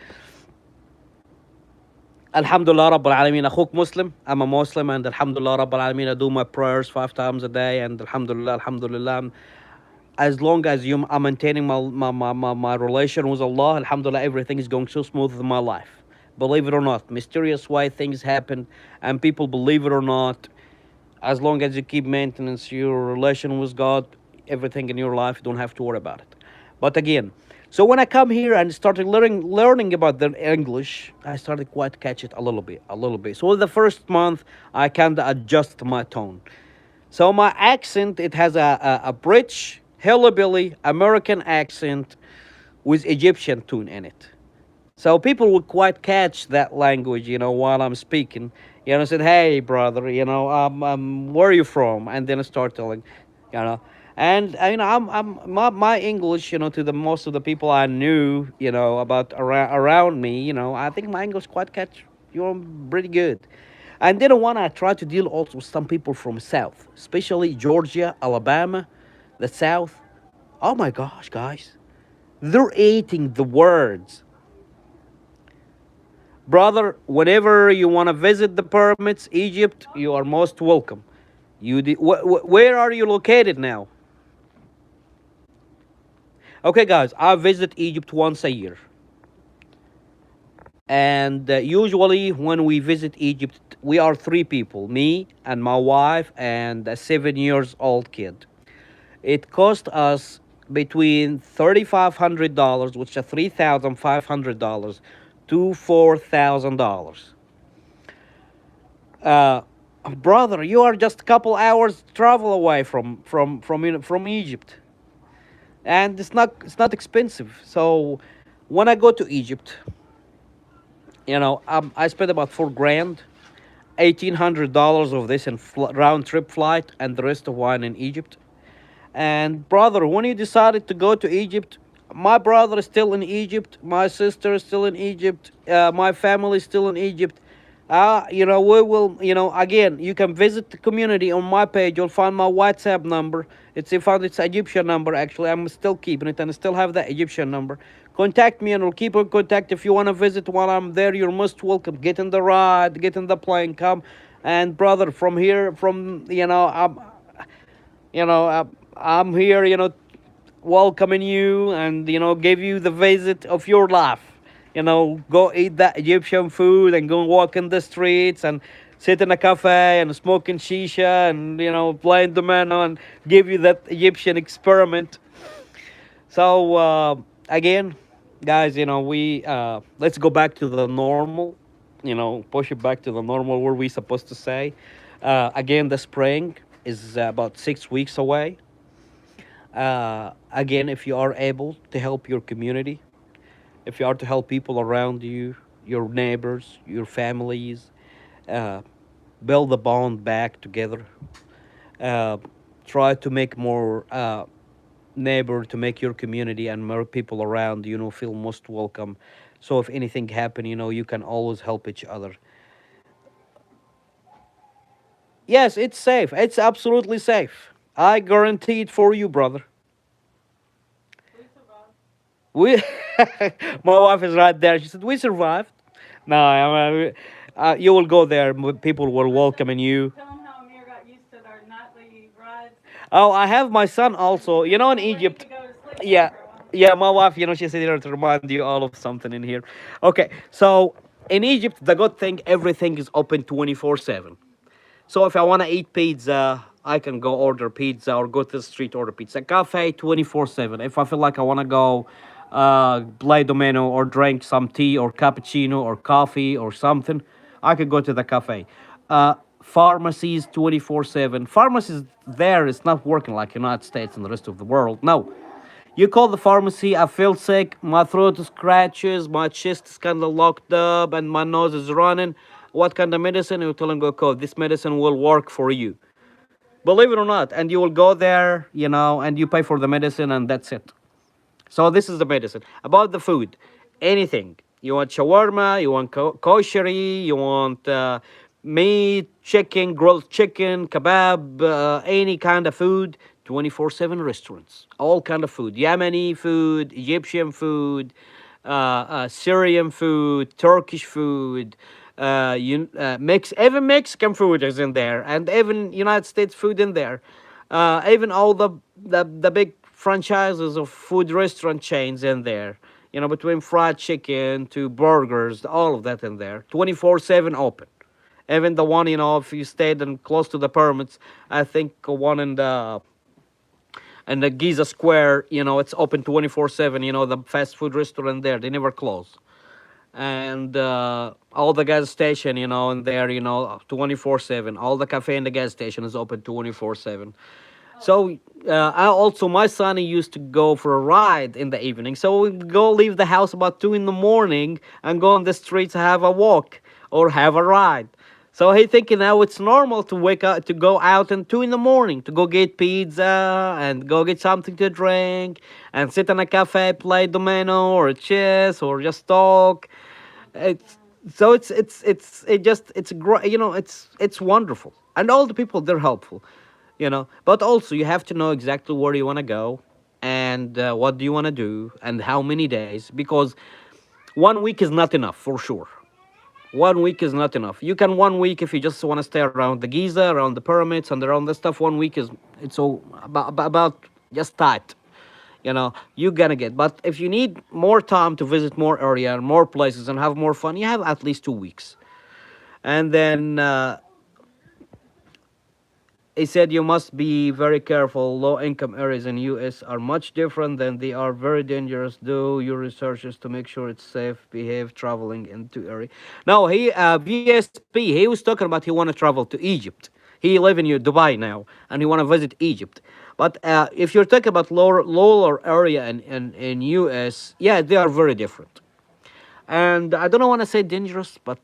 Alhamdulillah Rabbil Alameen, Akhuk Muslim. I'm a Muslim, and Alhamdulillah Rabbil Alameen, I do my prayers 5 times a day, and Alhamdulillah, as long as I'm maintaining my relation with Allah, Alhamdulillah, everything is going so smooth in my life. Believe it or not, mysterious way things happen, and people believe it or not, as long as you keep maintenance your relation with God, everything in your life, you don't have to worry about it. But again, so when I come here and started learning about the English, I started quite catch it a little bit, a little bit. So the first month, I kind of adjust my tone. So my accent, it has a British, hillbilly, American accent with Egyptian tune in it. So people would quite catch that language, while I'm speaking. Said, "Hey, brother, where are you from?" And then I start telling, you know, and my English, to the most of the people I knew, about around me, I think my English quite catch, pretty good. And then when I try to deal also with some people from South, especially Georgia, Alabama, the South. Oh my gosh, guys, they're eating the words. Brother, whenever you want to visit the pyramids, Egypt, you are most welcome. Where are you located now? Okay, guys, I visit Egypt once a year. And usually, when we visit Egypt, we are three people, me and my wife and a 7 years old kid. It cost us between $3,500, which is $3,500, to $4,000. Uh, Brother, you are just a couple hours travel away from Egypt, and it's not expensive. So when I go to Egypt, I spent about 4 grand, $1,800 of this in round trip flight, and the rest of wine in Egypt. And brother, when you decided to go to Egypt, my brother is still in Egypt, my sister is still in Egypt, my family is still in Egypt. We will, again, you can visit the community on my page. You'll find my WhatsApp number. It's Egyptian number actually. I'm still keeping it and I still have that Egyptian number. Contact me and we'll keep in contact. If you want to visit while I'm there, you're most welcome. Get in the ride, get in the plane, come. And brother, from here, I'm here, welcoming you and, give you the visit of your life. Go eat that Egyptian food and go walk in the streets and sit in a cafe and smoking shisha and, playing domino and give you that Egyptian experiment. So, again, guys, we let's go back to the normal, push it back to the normal where we supposed to say. Again, the spring is about 6 weeks away. Again, if you are able to help your community, if you are to help people around you, your neighbors, your families, uh, build the bond back together. Uh, Try to make more neighbor, to make your community and more people around feel most welcome. So if anything happen, you can always help each other. Yes, it's safe. It's absolutely safe. I guarantee it for you, brother. We, my wife is right there. She said, "We survived." No, you will go there. People will welcome you. Oh, I have my son also. You know, in Egypt. Yeah, yeah. My wife, she said here to remind you all of something in here. Okay, so in Egypt, the good thing, everything is open 24/7. So if I want to eat pizza, I can go order pizza or go to the street order pizza. Cafe 24/7. If I feel like I want to go play domino or drink some tea or cappuccino or coffee or something, I could go to the cafe. Pharmacies 24/7. Pharmacies there is not working like United States and the rest of the world. No. You call the pharmacy, I feel sick, my throat scratches, my chest is kind of locked up, and my nose is running. What kind of medicine? You tell them, go call. This medicine will work for you. Believe it or not. And you will go there, and you pay for the medicine, and that's it. So this is the medicine. About the food, anything. You want shawarma, you want kosheri, you want meat, chicken, grilled chicken, kebab, any kind of food. 24/7 restaurants, all kind of food. Yemeni food, Egyptian food, Syrian food, Turkish food, even Mexican food is in there, and even United States food in there. Even all the big franchises of food restaurant chains in there. Between fried chicken to burgers, all of that in there. 24/7 open. Even the one, if you stayed in close to the pyramids, I think one in the Giza Square, it's open 24/7. The fast food restaurant there, they never close. And all the gas station, in there, 24/7. All the cafe in the gas station is open 24/7. So I also, my son, he used to go for a ride in the evening. So we go leave the house about 2 in the morning and go on the streets, have a walk or have a ride. So he thinking now it's normal to wake up, to go out at 2 in the morning to go get pizza and go get something to drink and sit in a cafe, play domino or chess or just talk. It's so it just it's great. It's wonderful, and all the people, they're helpful. But also you have to know exactly where you want to go and what do you want to do and how many days, because 1 week is not enough for sure. 1 week is not enough. You can 1 week if you just want to stay around the Giza, around the pyramids, and around the stuff. 1 week is, it's all about just tight. You're gonna get. But if you need more time to visit more area, more places, and have more fun, you have at least 2 weeks. And then he said you must be very careful. Low income areas in US are much different than they are very dangerous. Do your researches to make sure it's safe. Behave traveling into area. No, he VSP. He was talking about he want to travel to Egypt. He live in Dubai now, and he want to visit Egypt. But if you're talking about lower area in US, yeah, they are very different. And I don't want to say dangerous, but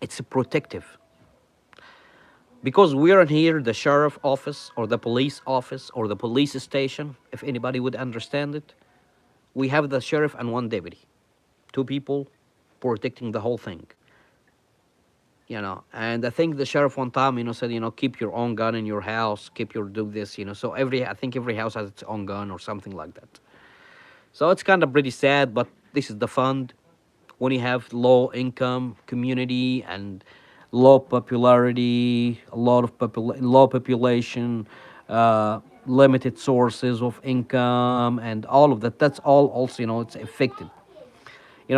it's protective, because we are here, the sheriff office or the police office or the police station, if anybody would understand it. We have the sheriff and one deputy, two people protecting the whole thing. And I think the sheriff one time, said, keep your own gun in your house, keep your do this, so I think every house has its own gun or something like that. So it's kind of pretty sad, but this is the fund. When you have low income community and low popularity, a lot of low population, limited sources of income, and all of that. That's all also, it's affected.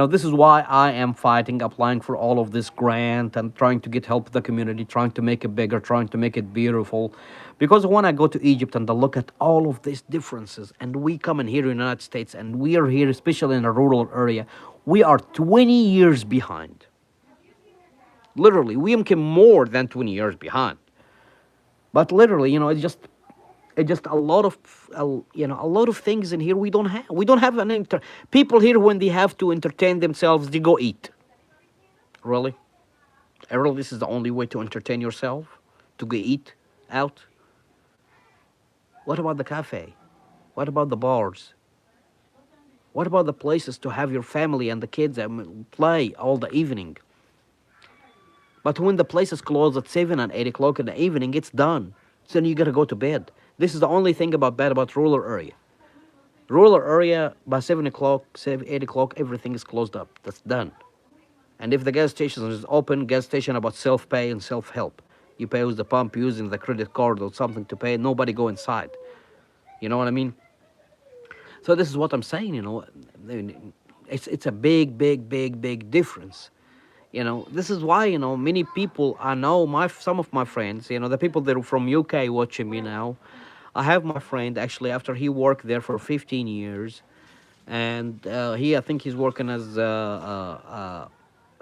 This is why I am fighting, applying for all of this grant and trying to get help the community, trying to make it bigger, trying to make it beautiful. Because when I go to Egypt and I look at all of these differences, and we come in here in the United States, and we are here, especially in a rural area, we are 20 years behind. Literally, we came more than 20 years behind. But literally, it's just a lot of a lot of things in here we don't have. We don't have people here, when they have to entertain themselves, they go eat. Really? Really, this is the only way to entertain yourself, to go eat out? What about the cafe? What about the bars? What about the places to have your family and the kids play all the evening? But when the place is closed at 7 and 8 o'clock in the evening, it's done. So then you gotta go to bed. This is the only thing bad about rural area. Rural area, by 7 o'clock, 8 o'clock, everything is closed up. That's done. And if the gas station is open, gas station about self-pay and self-help. You pay with the pump using the credit card or something to pay. Nobody go inside. You know what I mean? So this is what I'm saying. It's a big, big, big, big difference. This is why many people I know. My some of my friends, the people that are from UK watching me now. I have my friend actually after he worked there for 15 years, and I think he's working as a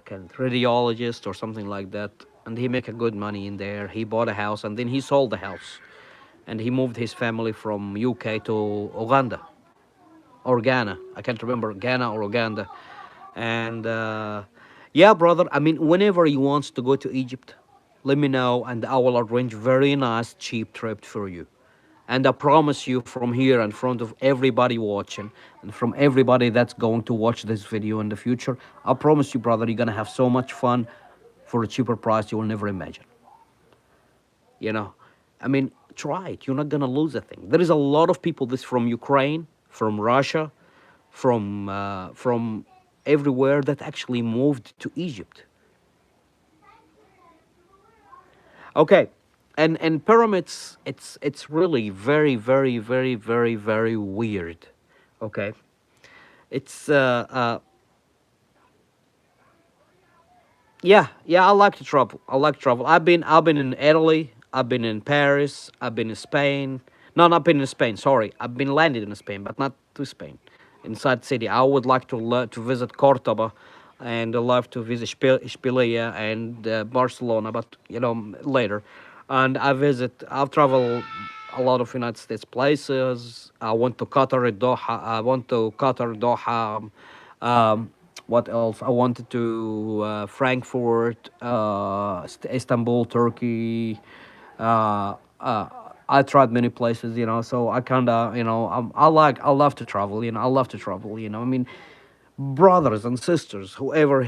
kind of radiologist or something like that, and he make a good money in there. He bought a house and then he sold the house, and he moved his family from UK to Uganda or Ghana. I can't remember Ghana or Uganda. And yeah, brother. I mean, whenever he wants to go to Egypt, let me know, and I will arrange very nice, cheap trip for you. And I promise you, from here in front of everybody watching, and from everybody that's going to watch this video in the future, I promise you, brother, you're gonna have so much fun for a cheaper price you will never imagine. You know, I mean, try it. You're not gonna lose a thing. There is a lot of people. This from Ukraine, from Russia, from everywhere that actually moved to Egypt. Okay, and pyramids. It's really very very very very very weird. Okay, it's yeah. I like to travel. I like to travel. I've been in Italy. I've been in Paris. I've been in Spain. No, not been in Spain. Sorry, I've been landed in Spain, but not to Spain. Inside city, I would like to visit Cordoba, and I love to visit Ispilia and Barcelona, but later. And I've traveled a lot of United States places. I went to Qatar, Doha. I went to Qatar, Doha. Um, what else? I wanted to Frankfurt, Istanbul, Turkey. Uh, uh, I tried many places, so I kind of, I love to travel, I love to travel, I mean, brothers and sisters, whoever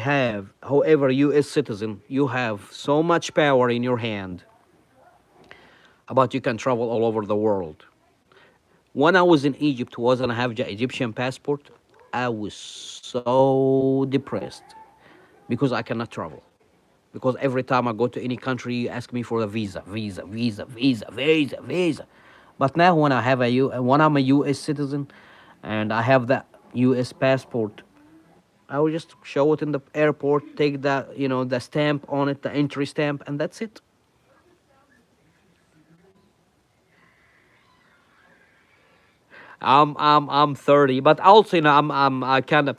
U.S. citizen, you have so much power in your hand about you can travel all over the world. When I was in Egypt, wasn't I have the Egyptian passport, I was so depressed because I cannot travel. Because every time I go to any country, you ask me for a visa, visa, visa, visa, visa, visa. But now when I'm a U.S. citizen, and I have that U.S. passport, I will just show it in the airport, take the stamp on it, the entry stamp, and that's it. I'm 30, but also I kind of.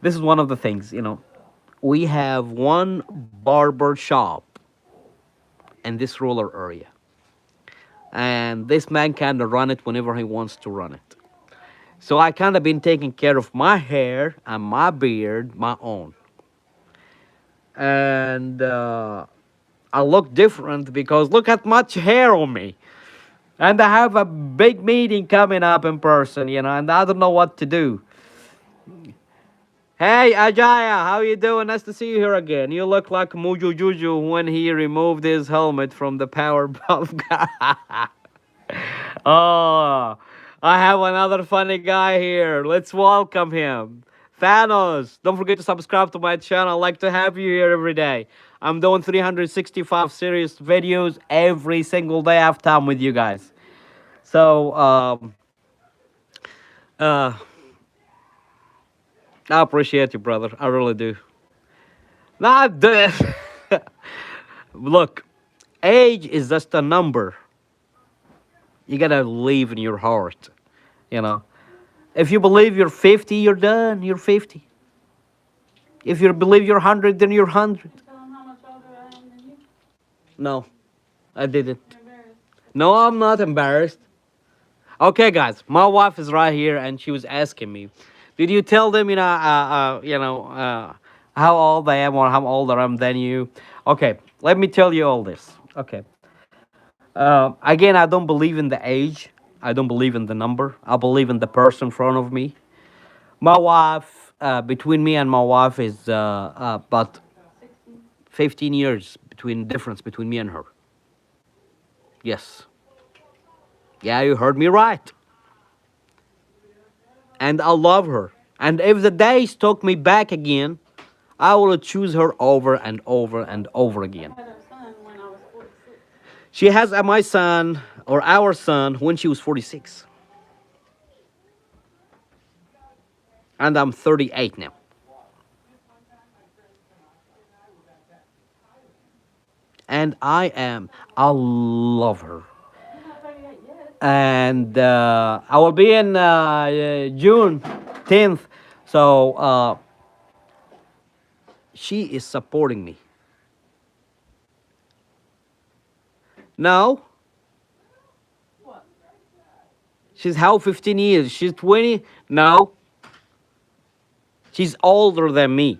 This is one of the things. We have one barber shop in this rural area, and this man kind of run it whenever he wants to run it. So I kind of been taking care of my hair and my beard, my own, and I look different because look at much hair on me. And I have a big meeting coming up in person, and I don't know what to do. Hey, Ajaya, how you doing? Nice to see you here again. You look like Muju Juju when he removed his helmet from the Powerpuff guy. Oh, I have another funny guy here. Let's welcome him. Thanos, don't forget to subscribe to my channel. I like to have you here every day. I'm doing 365 serious videos every single day. I have time with you guys. So, uh, I appreciate you, brother. I really do. Not this. Look, age is just a number. You gotta live in your heart. You know, if you believe you're 50, you're done. You're 50. If you believe you're 100, then you're 100. Tell them how much older I am than you. No, I didn't. You're embarrassed. No, I'm not embarrassed. Okay, guys, my wife is right here, and she was asking me, "Did you tell them, how old I am or how older I am than you?" Okay, let me tell you all this. Okay, again, I don't believe in the age. I don't believe in the number. I believe in the person in front of me. My wife, between me and my wife is about 16. 15 years between difference between me and her. Yes. Yeah, you heard me right. And I love her. And if the days took me back again, I will choose her over and over and over I again. had a son when I was 46. She has my son or our son when she was 46, and I'm 38 now. And I love her. You're not 38 yet. And I will be in June 10th. So she is supporting me. Now, What? she's how 15 years? She's 20? No, she's older than me.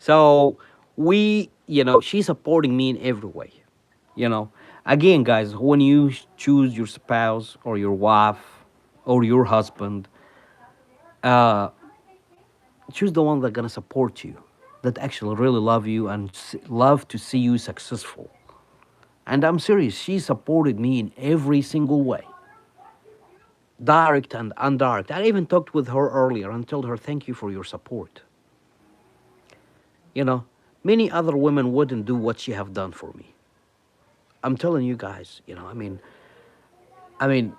So she's supporting me in every way. You know, again, guys, when you choose your spouse or your wife or your husband, uh, choose the one that's gonna support you, that actually really love you and love to see you successful. And I'm serious, she supported me in every single way, direct and indirect. I even talked with her earlier and told her thank you for your support. You know, many other women wouldn't do what she have done for me. I'm telling you guys, I mean,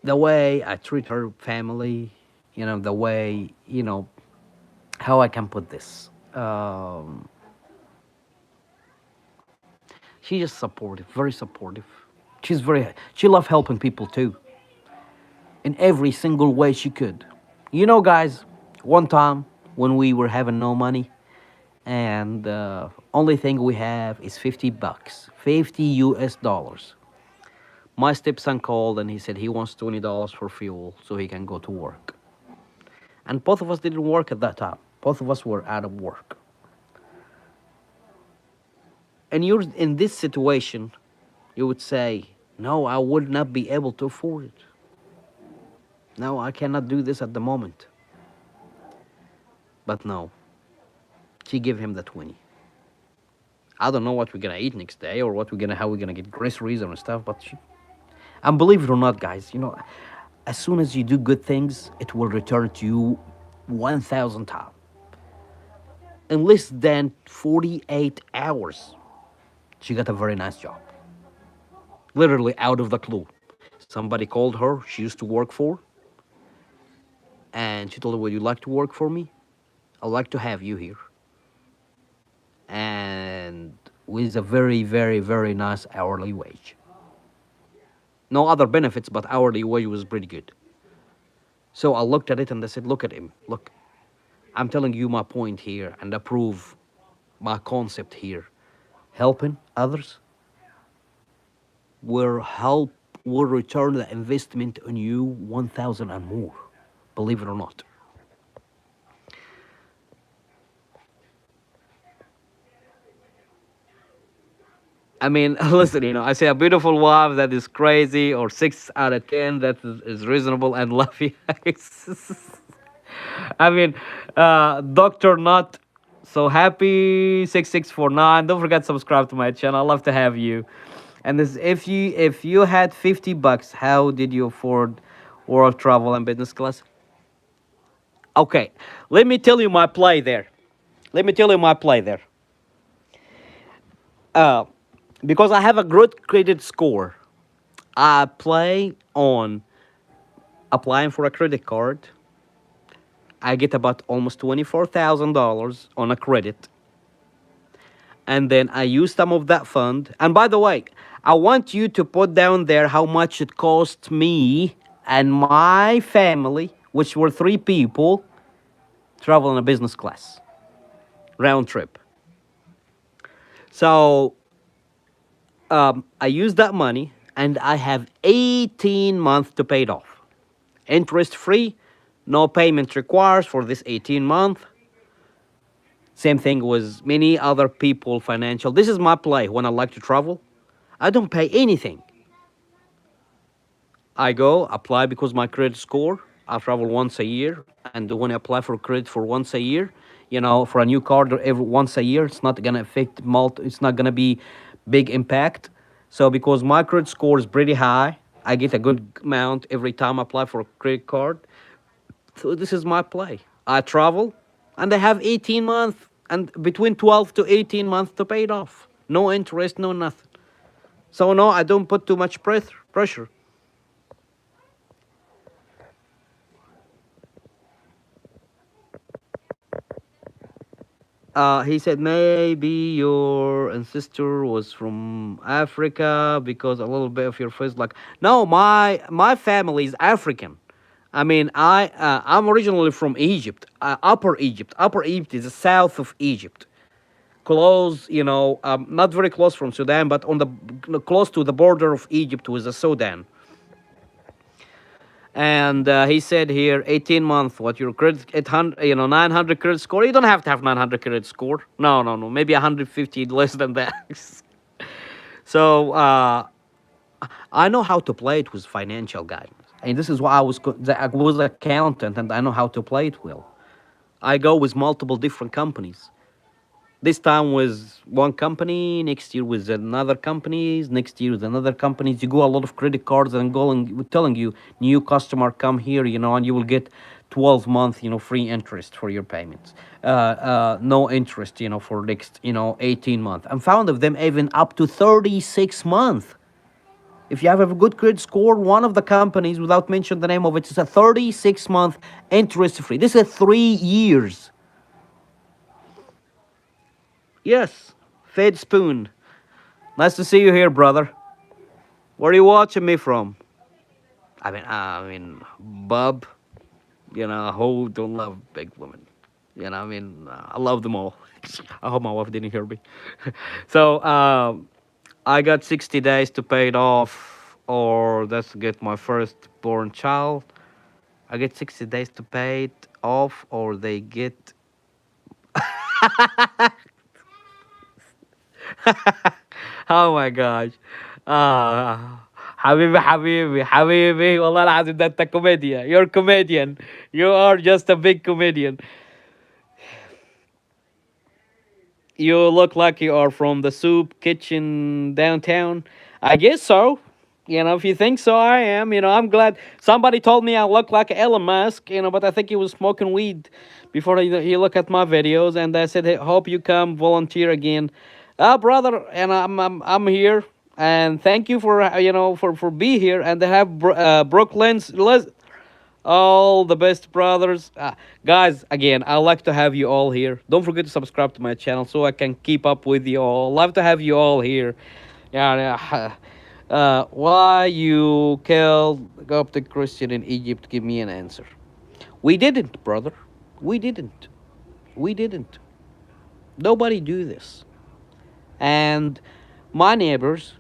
the way I treat her family, the way, how I can put this. She's just supportive, very supportive. She loved helping people too, in every single way she could. Guys, one time when we were having no money, and only thing we have is $50, 50 US dollars. My stepson called and he said he wants $20 for fuel so he can go to work. And both of us didn't work at that time. Both of us were out of work. And you're in this situation, you would say, no, I would not be able to afford it. No, I cannot do this at the moment. But no, she gave him the 20. I don't know what we're gonna eat next day or how we're gonna get groceries and stuff, but and believe it or not, guys, as soon as you do good things, it will return to you 1,000 times. In less than 48 hours, she got a very nice job. Literally out of the clue. Somebody called her, she used to work for, and she told her, would you like to work for me? I'd like to have you here. And with a very, very, very nice hourly wage. No other benefits, but hourly wage was pretty good. So I looked at it and I said, look at him. Look, I'm telling you my point here and approve my concept here. Helping others will return the investment on you 1,000 and more. Believe it or not. I mean, listen, I say a beautiful wife that is crazy, or 6 out of 10 that is reasonable and loving. I mean, Doctor Not So Happy 6649. Don't forget to subscribe to my channel. I love to have you. And this, if you had $50, how did you afford world travel and business class? Okay, let me tell you my play there. Let me tell you my play there. Uh, because I have a good credit score, I play on applying for a credit card. I get about almost $24,000 on a credit. And then I use some of that fund. And by the way, I want you to put down there how much it cost me and my family, which were 3 people, travel in a business class, round trip. So I use that money and I have 18 months to pay it off. Interest free, no payment required for this 18 month. Same thing with many other people financial. This is my play when I like to travel. I don't pay anything. I go apply because my credit score. I travel once a year, and when I apply for credit for once a year, for a new card or every once a year, it's not gonna affect It's not gonna be big impact. So because my credit score is pretty high, I get a good amount every time I apply for a credit card. So this is my play. I travel, and I have 18 months and between 12 to 18 months to pay it off. No interest, no nothing. So no, I don't put too much pressure. He said maybe your ancestor was from Africa because a little bit of your face like no, my family is African. I mean, I'm originally from Egypt, Upper Egypt. Upper Egypt is the south of Egypt, close, not very close from Sudan, but on the close to the border of Egypt with the Sudan. And he said here, 18 month, what your credit, 800, 900 credit score. You don't have to have 900 credit score. No, no, no. Maybe 150 less than that. So I know how to play it with financial guidance. And this is why I was accountant and I know how to play it well. I go with multiple different companies. This time was one company, next year with another companies, next year with another companies. You go a lot of credit cards and going telling you new customer come here, and you will get 12 month, free interest for your payments. No interest, for next, 18 months. And found of them even up to 36 months. If you have a good credit score, one of the companies, without mentioning the name of it, is a 36-month interest free. This is 3 years. Yes, Fed Spoon. Nice to see you here, brother. Where are you watching me from? Bob. Who don't love big women? I love them all. I hope my wife didn't hear me. So, I got 60 days to pay it off, or that's to get my firstborn child. I get 60 days to pay it off, or they get. Oh my gosh. حبيبي حبيبي حبيبي والله العظيم ده انت كوميديا. You're a comedian. You are just a big comedian. You look like you are from the soup kitchen downtown. I guess so. If you think so, I am. I'm glad somebody told me I look like Elon Musk, but I think he was smoking weed before he looked at my videos, and I said, hey, hope you come volunteer again. Brother, and I'm here, and thank you for for be here, and they have Brooklyn's all the best brothers. Guys, again, I like to have you all here. Don't forget to subscribe to my channel so I can keep up with you all. Love to have you all here. Yeah. Why you killed Coptic Christian in Egypt? Give me an answer. We didn't, brother. We didn't. We didn't. Nobody do this. And my neighbors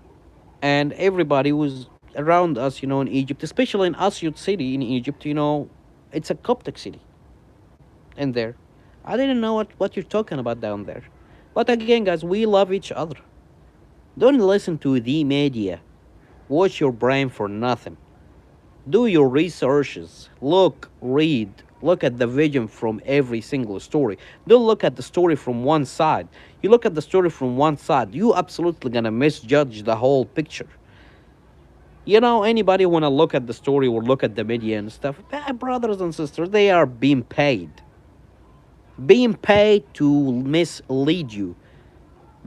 and everybody was around us, in Egypt, especially in Asyut city in Egypt, it's a Coptic city. In there, I didn't know what you're talking about down there. But again, guys, we love each other. Don't listen to the media. Watch your brain for nothing. Do your researches. Look, read. Look at the vision from every single story. Don't look at the story from one side. You look at the story from one side, you absolutely gonna misjudge the whole picture. Anybody wanna look at the story or look at the media and stuff, brothers and sisters, they are being paid. Being paid to mislead you.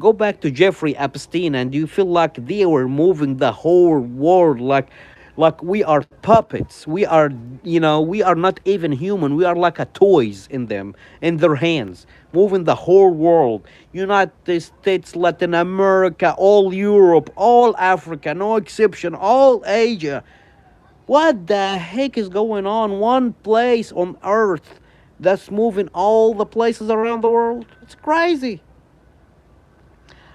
Go back to Jeffrey Epstein and you feel like they were moving the whole world like we are puppets. We are not even human. We are like a toys in their hands, moving the whole world. United States, Latin America, all Europe, all Africa, no exception, all Asia. What the heck is going on? One place on earth that's moving all the places around the world. It's crazy.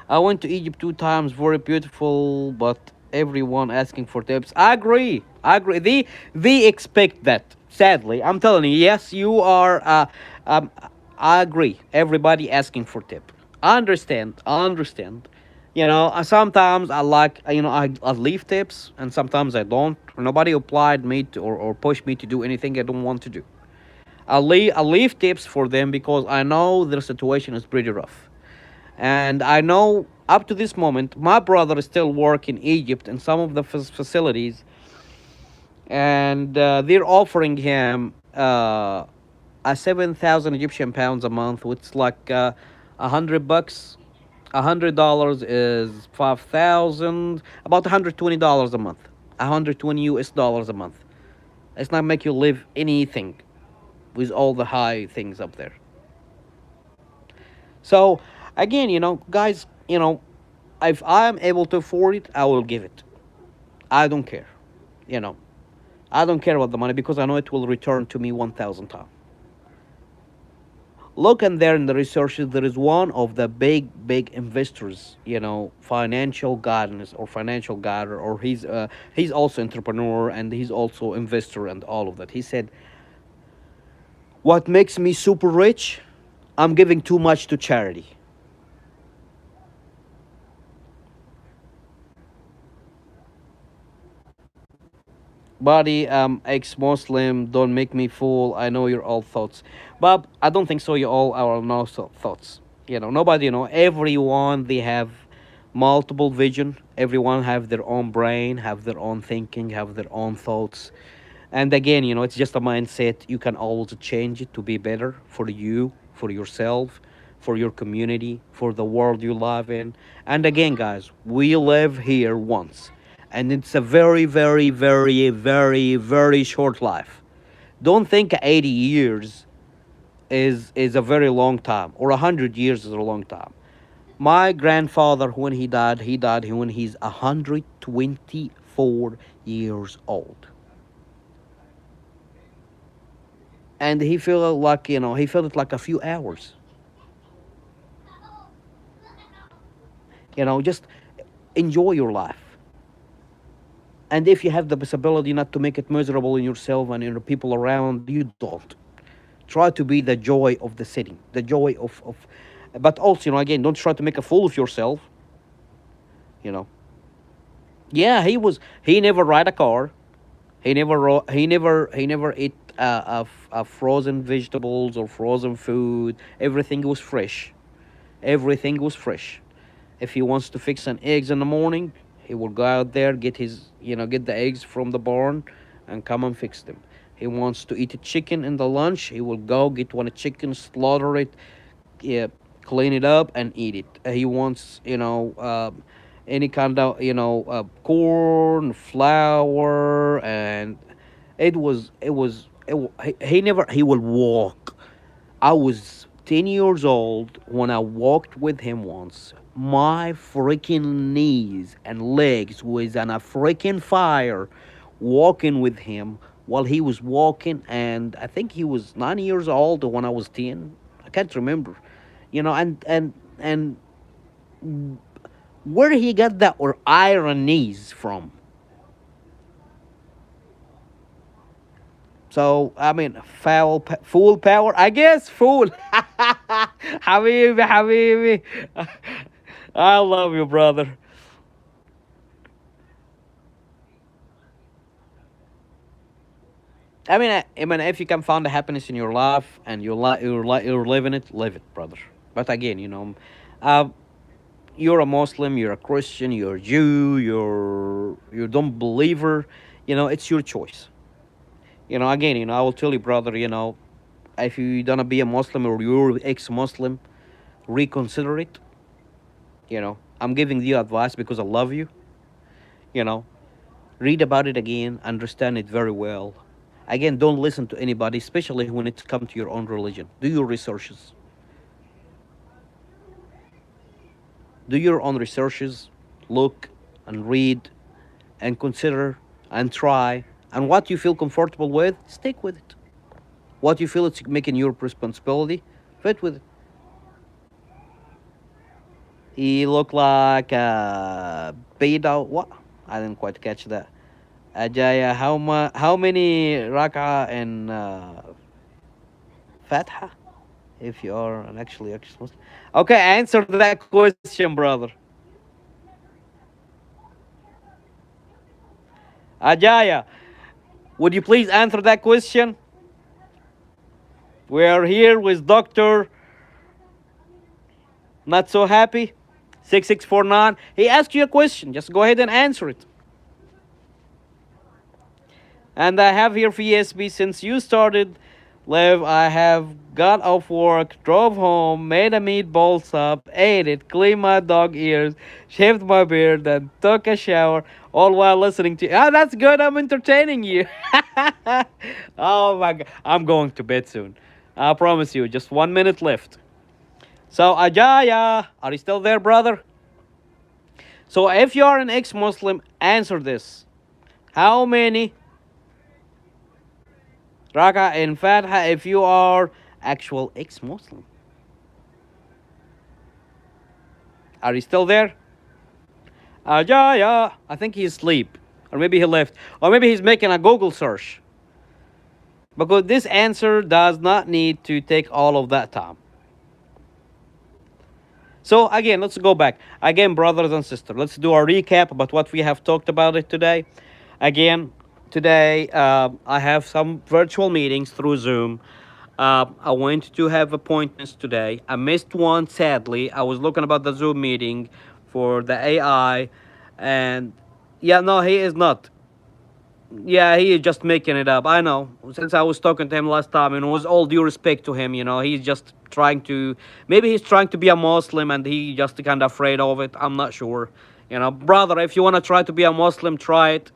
I went to Egypt 2 times, very beautiful, but everyone asking for tips. I agree. I agree. They expect that. Sadly, I'm telling you. Yes, you are. Um, I agree. Everybody asking for tip. I understand. I understand. Sometimes I like. I leave tips, and sometimes I don't. Nobody applied me to, or pushed me to do anything I don't want to do. I leave tips for them because I know their situation is pretty rough. And I know up to this moment, my brother is still working in Egypt in some of the facilities, and they're offering him a 7,000 Egyptian pounds a month, which is like $100, $100 is 5,000, about $120 a month, 120 US dollars a month. It's not make you live anything with all the high things up there. So again, guys, if I am able to afford it, I will give it. I don't care. You know, I don't care about the money because I know it will return to me 1,000 times. Look in there in the researches, there is one of the big investors, financial guidance or financial guider, or he's also entrepreneur and he's also investor and all of that. He said, what makes me super rich? I'm giving too much to charity. Buddy, ex-Muslim, don't make me fool. I know your all thoughts, but I don't think so. You all are no thoughts. Nobody. Everyone. They have multiple vision. Everyone have their own brain, have their own thinking, have their own thoughts. And again, it's just a mindset. You can always change it to be better for you, for yourself, for your community, for the world you live in. And again, guys, we live here once. And it's a very, very, very, very, very short life. Don't think 80 years is a very long time, or 100 years is a long time. My grandfather, when he died when he's 124 years old. And he felt like he felt it like a few hours. Just enjoy your life. And if you have the possibility not to make it miserable in yourself and in the people around you, don't. Try to be the joy of the city, the joy of but also, again, don't try to make a fool of yourself. you know yeah, he never ride a car. He never ate frozen vegetables or frozen food. Everything was fresh. If he wants to fix an eggs in the morning, he will go out there, get the eggs from the barn and come and fix them. He wants to eat a chicken in the lunch, he will go get one chicken, slaughter it, yeah, clean it up and eat it. He wants, any kind of, corn, flour, and he never, he will walk. I was 10 years old when I walked with him once. My freaking knees and legs was on a freaking fire walking with him while he was walking. And I think he was 9 years old when I was 10. I can't remember. And where he got that or iron knees from. So I mean, full power. I guess full. Habibi. I love you, brother. I mean, if you can find the happiness in your life and you're living it, live it, brother. But again, uh, you're a Muslim, you're a Christian, you're a Jew, you don't believer. It's your choice. Again, I will tell you, brother. If you gonna be a Muslim or you're ex-Muslim, reconsider it. I'm giving you advice because I love you. You know, read about it again, understand it very well. Again, don't listen to anybody, especially when it's come to your own religion. Do your researches. Do your own researches. Look and read and consider and try. And what you feel comfortable with, stick with it. What you feel it's making your responsibility, fit with it. He looked like a Beidou. What? I didn't quite catch that. Ajaya, how many raka and fatha? If you are an actually Muslim. Okay, answer that question, brother. Ajaya, would you please answer that question? We are here with Doctor Not So Happy 6649. He asked you a question. Just go ahead and answer it. And I have here for ESB, since you started Live, I have got off work, drove home, made a meatball sub, ate it, cleaned my dog ears, shaved my beard, and took a shower, all while listening to. Ah, that's good. I'm entertaining you. Oh my god, I'm going to bed soon. I promise you. Just 1 minute left. So Ajaya, are you still there, brother? So if you are an ex-Muslim, answer this. How many raka in Fatiha if you are actual ex-Muslim? Are you still there? Ajaya, I think he's asleep. Or maybe he left. Or maybe he's making a Google search. Because this answer does not need to take all of that time. So again, let's go back. Again, brothers and sisters, let's do a recap about what we have talked about it today. Again, today I have some virtual meetings through Zoom. I went to have appointments today. I missed one, sadly. I was looking about the Zoom meeting for the AI, and yeah, no, he is not. Yeah, he is just making it up. I know. Since I was talking to him last time, and it was all due respect to him, he's just trying to. Maybe he's trying to be a Muslim, and he just kind of afraid of it. I'm not sure. Brother, if you want to try to be a Muslim, try it.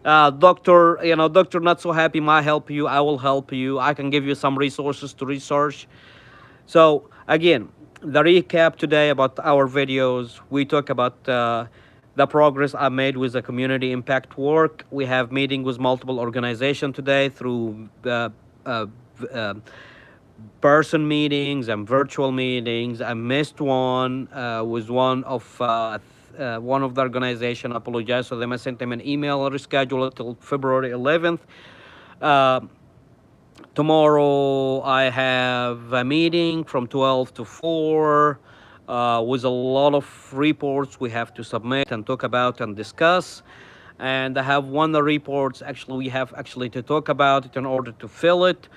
Doctor, doctor not so happy might help you. I will help you. I can give you some resources to research. So again, the recap today about our videos, we talk about the progress I made with the community impact work. We have meeting with multiple organizations today through uh, uh, person meetings and virtual meetings. I missed one with one of the organization. I apologize for them. I sent them an email, reschedule it till February 11th. Uh, Tomorrow I have a meeting from 12 to 4 with a lot of reports we have to submit and talk about and discuss. And I have one of the reports actually we have actually to talk about it in order to fill it.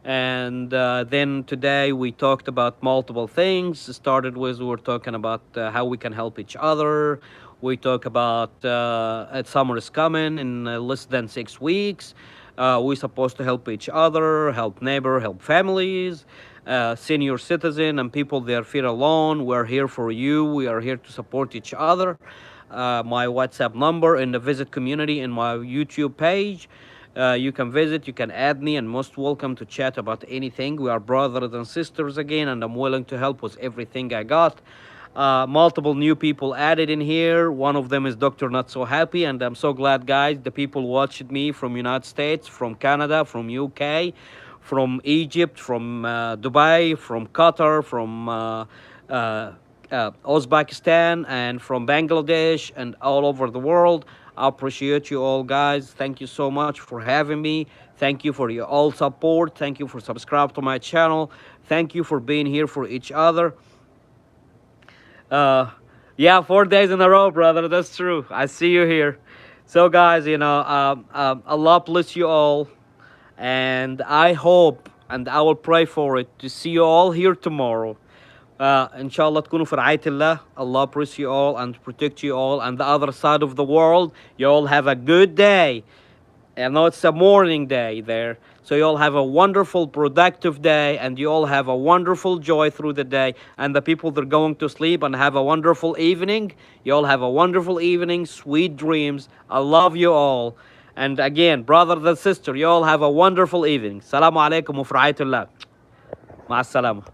And then today we talked about multiple things. Started with we were talking about how we can help each other. We talk about summer is coming in less than 6 weeks. We're supposed to help each other, help neighbor, help families, senior citizen and people they feel alone. We're here for you. We are here to support each other. My WhatsApp number in the visit community in my YouTube page. You can visit, you can add me, and most welcome to chat about anything. We are brothers and sisters again, and I'm willing to help with everything I got. Multiple new people added in here. One of them is Dr. Not So Happy, and I'm so glad, guys, the people watched me from United States, from Canada, from UK, from Egypt, from Dubai, from Qatar, from Uzbekistan, and from Bangladesh, and all over the world. I appreciate you all, guys. Thank you so much for having me. Thank you for your all support. Thank you for subscribe to my channel. Thank you for being here for each other. Uh, yeah, 4 days in a row, brother. That's true. I see you here. So, guys, Allah bless you all, and I hope and I will pray for it to see you all here tomorrow. إن شاء الله تكونوا في رعاية الله. Allah bless you all and protect you all. And the other side of the world, you all have a good day. I know it's a morning day there. So you all have a wonderful, productive day, and you all have a wonderful joy through the day. And the people that are going to sleep and have a wonderful evening, you all have a wonderful evening, sweet dreams. I love you all. And again, brother and sister, you all have a wonderful evening. Salamu alaikum wa rahmatullah. Ma salama.